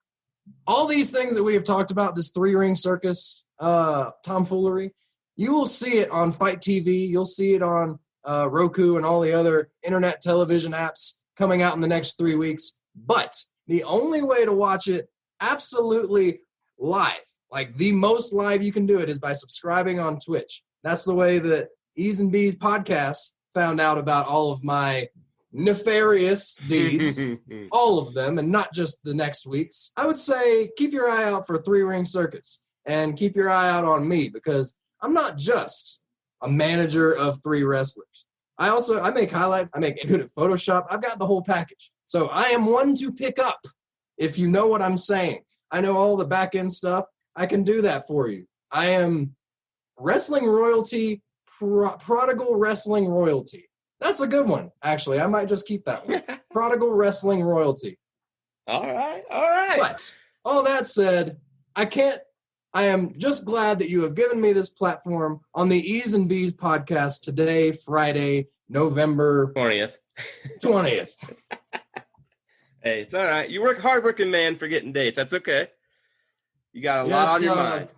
all these things that we have talked about, this 3-ring circus tomfoolery, you will see it on Fight TV. You'll see it on Roku and all the other internet television apps coming out in the next 3 weeks. But the only way to watch it absolutely live, Like, the most live you can do it is by subscribing on Twitch. That's the way that E's and B's podcast found out about all of my nefarious deeds, all of them, and not just the next week's. I would say keep your eye out for Three Ring Circus, and keep your eye out on me, because I'm not just a manager of 3 wrestlers. I make highlight, I make good at Photoshop. I've got the whole package. So I am one to pick up, if you know what I'm saying. I know all the back end stuff. I can do that for you. I am wrestling royalty, prodigal wrestling royalty. That's a good one, actually. I might just keep that one. Prodigal wrestling royalty. All right. But all that said, I am just glad that you have given me this platform on the E's and B's podcast today, Friday, November 20th. 20th. Hey, it's all right. You work hard-working, man, for getting dates. That's okay. You got a lot on your mind.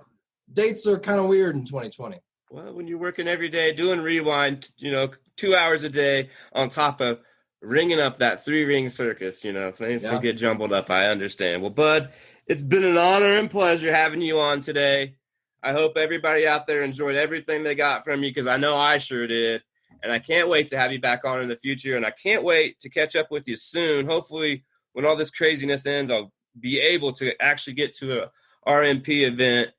Dates are kind of weird in 2020. Well, when you're working every day, doing Rewind, 2 hours a day on top of ringing up that 3-ring circus, things can get jumbled up. I understand. Well, Bud, it's been an honor and pleasure having you on today. I hope everybody out there enjoyed everything they got from you, because I know I sure did. And I can't wait to have you back on in the future. And I can't wait to catch up with you soon. Hopefully, when all this craziness ends, I'll be able to actually get to a RMP event,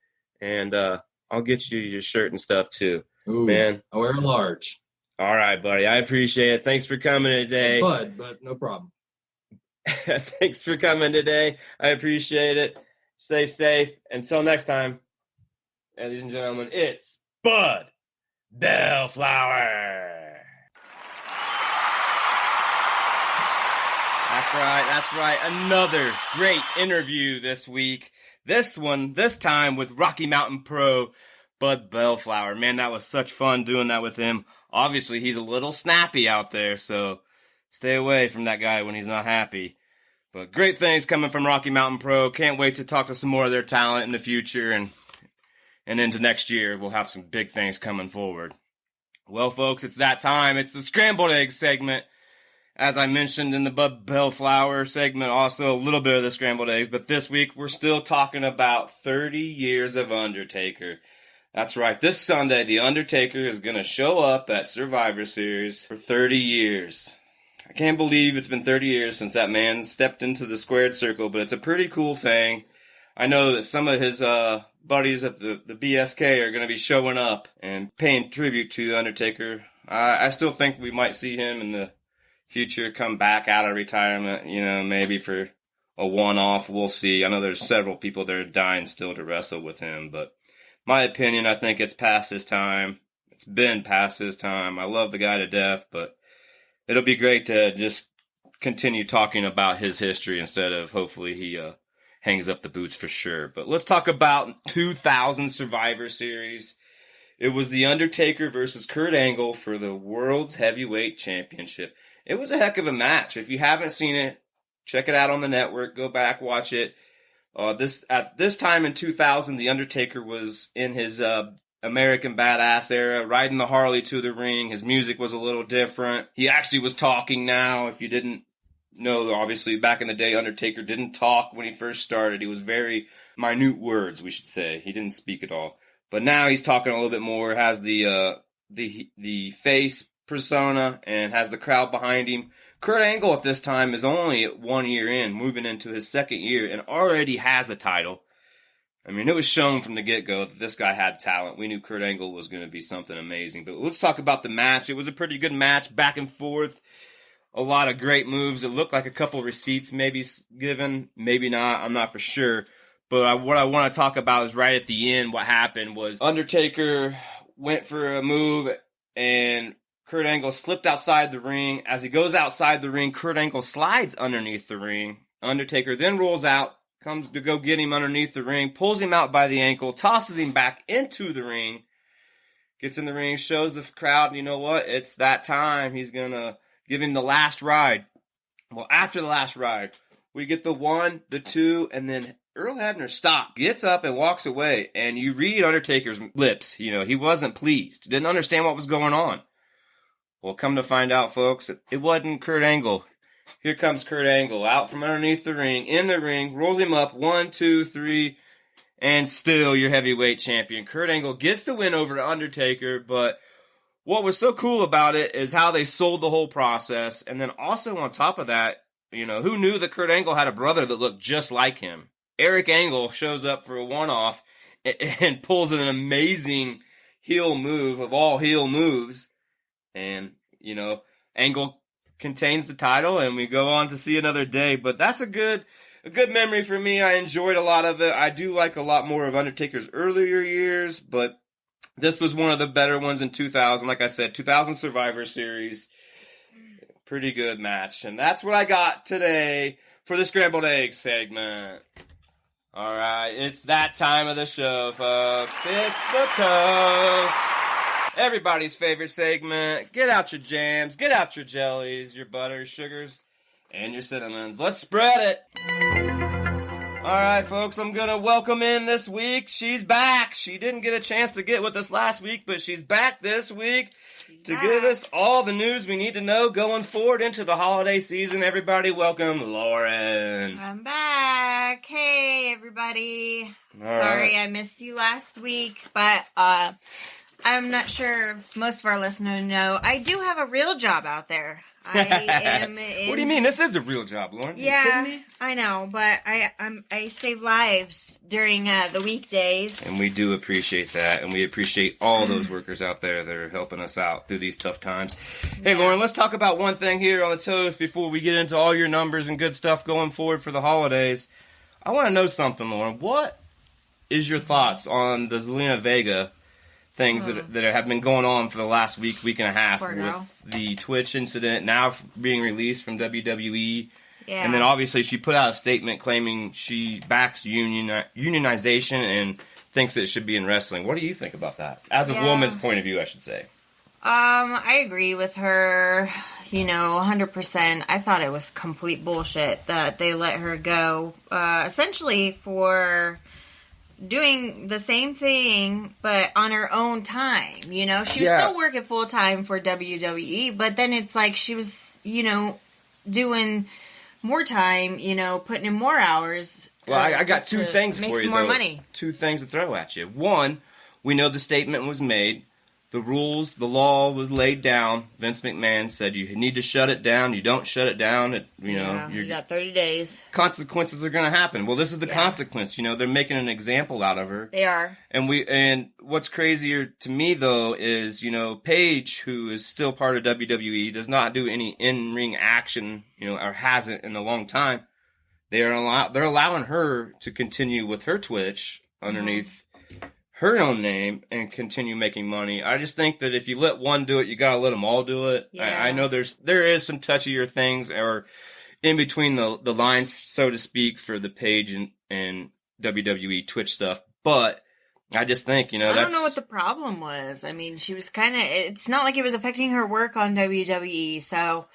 and I'll get you your shirt and stuff too. Ooh, man. I wear a large. All right, buddy. I appreciate it. Thanks for coming today. But no problem. Thanks for coming today. I appreciate it. Stay safe. Until next time, ladies and gentlemen, it's Bud Bellflower. That's right. Another great interview this week. This time with Rocky Mountain Pro, Bud Bellflower. Man, that was such fun doing that with him. Obviously, he's a little snappy out there, so stay away from that guy when he's not happy. But great things coming from Rocky Mountain Pro. Can't wait to talk to some more of their talent in the future, and into next year, we'll have some big things coming forward. Well, folks, it's that time. It's the Scrambled Egg segment. As I mentioned in the Bud Bellflower segment, also a little bit of the Scrambled Eggs, but this week we're still talking about 30 years of Undertaker. That's right, this Sunday, The Undertaker is going to show up at Survivor Series for 30 years. I can't believe it's been 30 years since that man stepped into the squared circle, but it's a pretty cool thing. I know that some of his buddies at the BSK are going to be showing up and paying tribute to Undertaker. I still think we might see him in the future come back out of retirement, maybe for a one-off. We'll see. I know there's several people that are dying still to wrestle with him, but my opinion, I think it's past his time. It's been past his time. I love the guy to death, but it'll be great to just continue talking about his history instead of hopefully he hangs up the boots for sure. But let's talk about 2000 Survivor Series. It was The Undertaker versus Kurt Angle for the World's Heavyweight Championship. It was a heck of a match. If you haven't seen it, check it out on the network. Go back, watch it. At this time in 2000, The Undertaker was in his American Badass era, riding the Harley to the ring. His music was a little different. He actually was talking now. If you didn't know, obviously, back in the day, Undertaker didn't talk when he first started. He was very minute words, we should say. He didn't speak at all. But now he's talking a little bit more, has the face persona, and has the crowd behind him. Kurt Angle at this time is only 1 year in, moving into his second year, and already has the title. I mean, it was shown from the get-go that this guy had talent. We knew Kurt Angle was going to be something amazing. But let's talk about the match. It was a pretty good match, back and forth. A lot of great moves. It looked like a couple receipts maybe given, maybe not. I'm not for sure. But what I want to talk about is right at the end, what happened was Undertaker went for a move, and Kurt Angle slipped outside the ring. As he goes outside the ring, Kurt Angle slides underneath the ring. Undertaker then rolls out, comes to go get him underneath the ring, pulls him out by the ankle, tosses him back into the ring, gets in the ring, shows the crowd, you know what, it's that time. He's going to give him the last ride. Well, after the last ride, we get the 1, the 2, and then Earl Hebner stops, gets up and walks away, and you read Undertaker's lips. He wasn't pleased, didn't understand what was going on. Well, come to find out, folks, it wasn't Kurt Angle. Here comes Kurt Angle out from underneath the ring, in the ring, rolls him up, 1, 2, 3, and still your heavyweight champion. Kurt Angle gets the win over Undertaker, but what was so cool about it is how they sold the whole process, and then also on top of that, who knew that Kurt Angle had a brother that looked just like him? Eric Angle shows up for a one-off and pulls an amazing heel move of all heel moves, and, Angle contains the title, and we go on to see another day, but that's a good memory for me. I enjoyed a lot of it. I do like a lot more of Undertaker's earlier years, but this was one of the better ones in 2000. Like I said, 2000 Survivor Series. Pretty good match. And that's what I got today for the Scrambled Eggs segment. All right, it's that time of the show, folks. It's the toast. Everybody's favorite segment. Get out your jams, get out your jellies, your butters, sugars, and your cinnamons. Let's spread it. All right, folks, I'm going to welcome in this week. She's back. She didn't get a chance to get with us last week, but she's back this week to give us all the news we need to know going forward into the holiday season. Everybody, welcome Lauren. I'm back. Hey, everybody. Sorry I missed you last week, but I'm not sure if most of our listeners know. I do have a real job out there. I am What do you mean? This is a real job, Lauren. Yeah, Are you kidding me? I know, but I save lives during the weekdays. And we do appreciate that, and we appreciate all those workers out there that are helping us out through these tough times. Hey, Lauren, let's talk about one thing here on the toast before we get into all your numbers and good stuff going forward for the holidays. I want to know something, Lauren. What is your thoughts on the Zelina Vega things that have been going on for the last week and a half with the Twitch incident now being released from WWE? Yeah. And then obviously she put out a statement claiming she backs unionization and thinks that it should be in wrestling. What do you think about that? As a woman's point of view, I should say. I agree with her, 100%. I thought it was complete bullshit that they let her go, essentially for doing the same thing, but on her own time. She was still working full time for WWE, but then it's like she was, doing more time, putting in more hours. Well, I got two things for you, make some more money. Two things to throw at you. One, we know the statement was made. The rules, the law was laid down. Vince McMahon said you need to shut it down. You don't shut it down. You got 30 days. Consequences are going to happen. Well, this is the consequence. They're making an example out of her. They are. And what's crazier to me, though, is, Paige, who is still part of WWE, does not do any in-ring action, or hasn't in a long time. They're allowing her to continue with her Twitch underneath her own name and continue making money. I just think that if you let one do it, you gotta let them all do it. Yeah. I know there is some touchier things or in between the lines, so to speak, for the Paige and WWE Twitch stuff, but I just think, I don't know what the problem was. I mean, she was it's not like it was affecting her work on WWE, so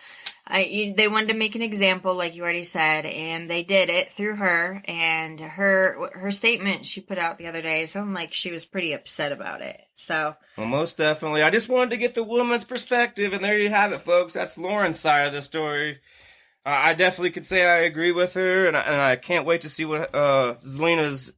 they wanted to make an example, like you already said, and they did it through her, and her statement she put out the other day, so I'm like, she was pretty upset about it, so. Well, most definitely. I just wanted to get the woman's perspective, and there you have it, folks. That's Lauren's side of the story. I definitely could say I agree with her, and I can't wait to see what Zelina's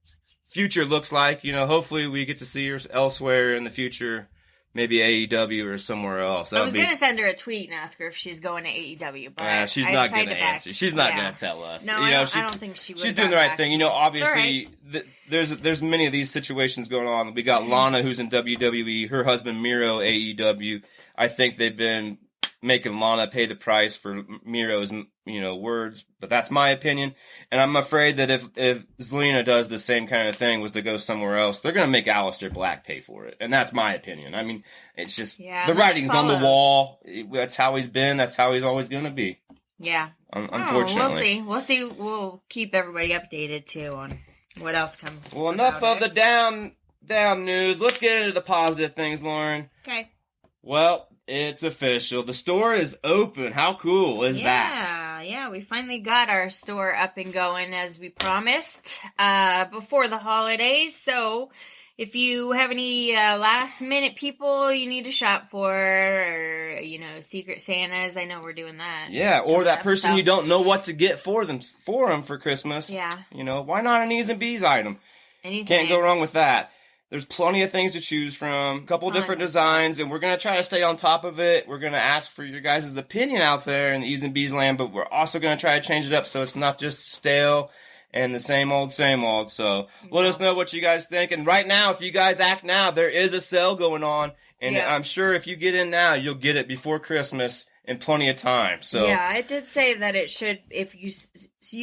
future looks like. Hopefully we get to see her elsewhere in the future. Maybe AEW or somewhere else. I was going to send her a tweet and ask her if she's going to AEW, but she's not going to answer. She's not going to tell us. No, I don't think she would. She's doing the right thing. Obviously, there's many of these situations going on. We got Lana, who's in WWE. Her husband, Miro, AEW. I think they've been making Lana pay the price for Miro's, words. But that's my opinion. And I'm afraid that if Zelina does the same kind of thing, was to go somewhere else, they're going to make Aleister Black pay for it. And that's my opinion. I mean, it's just, the writing's on the wall. That's how he's been. That's how he's always going to be. Yeah. Unfortunately. We'll see. We'll keep everybody updated, too, on what else comes. Well, enough of the down news. Let's get into the positive things, Lauren. Okay. Well, it's official. The store is open. How cool is that? Yeah, we finally got our store up and going as we promised before the holidays. So if you have any last-minute people you need to shop for, or, Secret Santas, I know we're doing that. Yeah, or that person you don't know what to get for them for Christmas. Yeah. Why not an E's and B's item? Anything. Can't go wrong with that. There's plenty of things to choose from, a couple Tons different of designs, and we're going to try to stay on top of it. We're going to ask for your guys' opinion out there in the E's and B's land, but we're also going to try to change it up so it's not just stale and the same old, same old. So let us know what you guys think. And right now, if you guys act now, there is a sale going on, and I'm sure if you get in now, you'll get it before Christmas in plenty of time. So yeah, it did say that it should, if you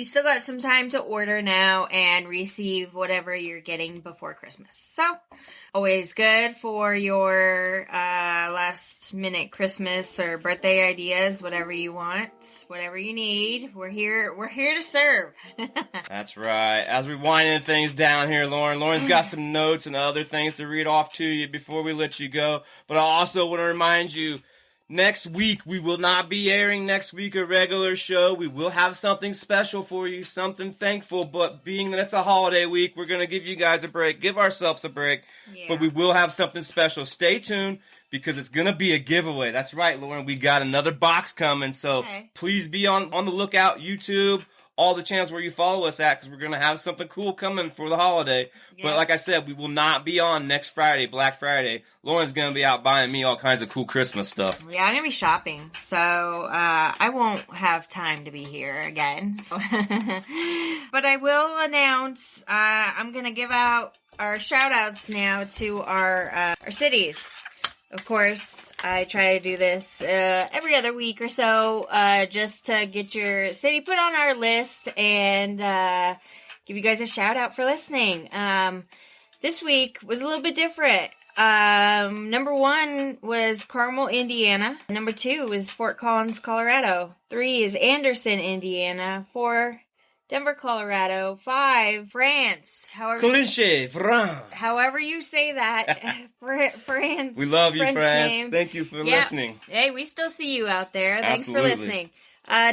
still got some time to order now and receive whatever you're getting before Christmas. So always good for your last minute Christmas or birthday ideas, whatever you want, whatever you need. We're here to serve. That's right. As we winding things down here, Lauren's got some notes and other things to read off to you before we let you go. But I also want to remind you, next week, we will not be airing next week a regular show. We will have something special for you, something thankful, but being that it's a holiday week, we're going to give you guys a break, give ourselves a break, but we will have something special. Stay tuned because it's going to be a giveaway. That's right, Lauren. We got another box coming, so please be on the lookout, YouTube, all the channels where you follow us at, because we're going to have something cool coming for the holiday. Yeah. But like I said, we will not be on next Friday, Black Friday. Lauren's going to be out buying me all kinds of cool Christmas stuff. Yeah, I'm going to be shopping, so I won't have time to be here again. So. But I will announce, I'm going to give out our shout-outs now to our cities. Of course, I try to do this every other week or so, just to get your city put on our list and give you guys a shout out for listening. This week was a little bit different. Number 1 was Carmel, Indiana. Number 2 was Fort Collins, Colorado. 3 is Anderson, Indiana. 4, Denver, Colorado. 5, France. Clichy, France. However you say that. France. We love you, French France. name. Thank you for listening. Hey, we still see you out there. Thanks Absolutely. for listening.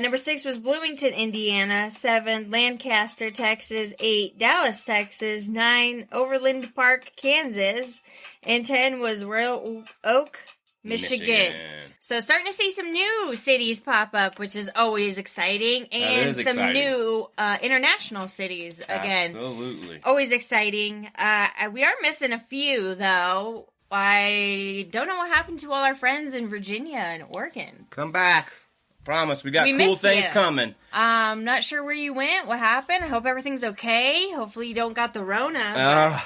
Number 6 was Bloomington, Indiana. 7, Lancaster, Texas. 8, Dallas, Texas. 9, Overland Park, Kansas. And 10 was Royal Oak, Michigan. So starting to see some new cities pop up, which is always exciting. And some new international cities again. Absolutely. Always exciting. We are missing a few, though. I don't know what happened to all our friends in Virginia and Oregon. Come back. Promise, we got cool things coming. Not sure where you went, what happened. I hope everything's okay. Hopefully you don't got the Rona.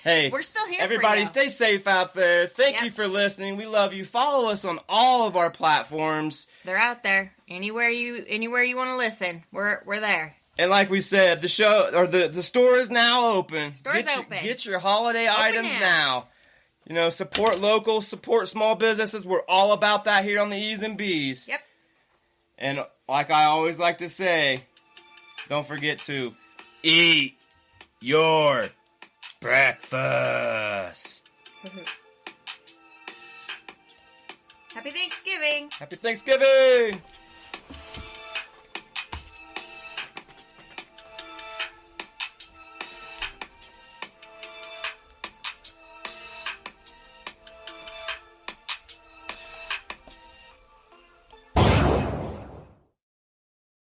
Hey, we're still here everybody, for you. stay safe out there. Thank you for listening. We love you. Follow us on all of our platforms. They're out there. Anywhere you want to listen, we're there. And like we said, the show or the store is now open. Store's open. Get your holiday items now. You know, support local, support small businesses. We're all about that here on the E's and B's. Yep. And like I always like to say, don't forget to eat your breakfast. Happy Thanksgiving. Happy Thanksgiving.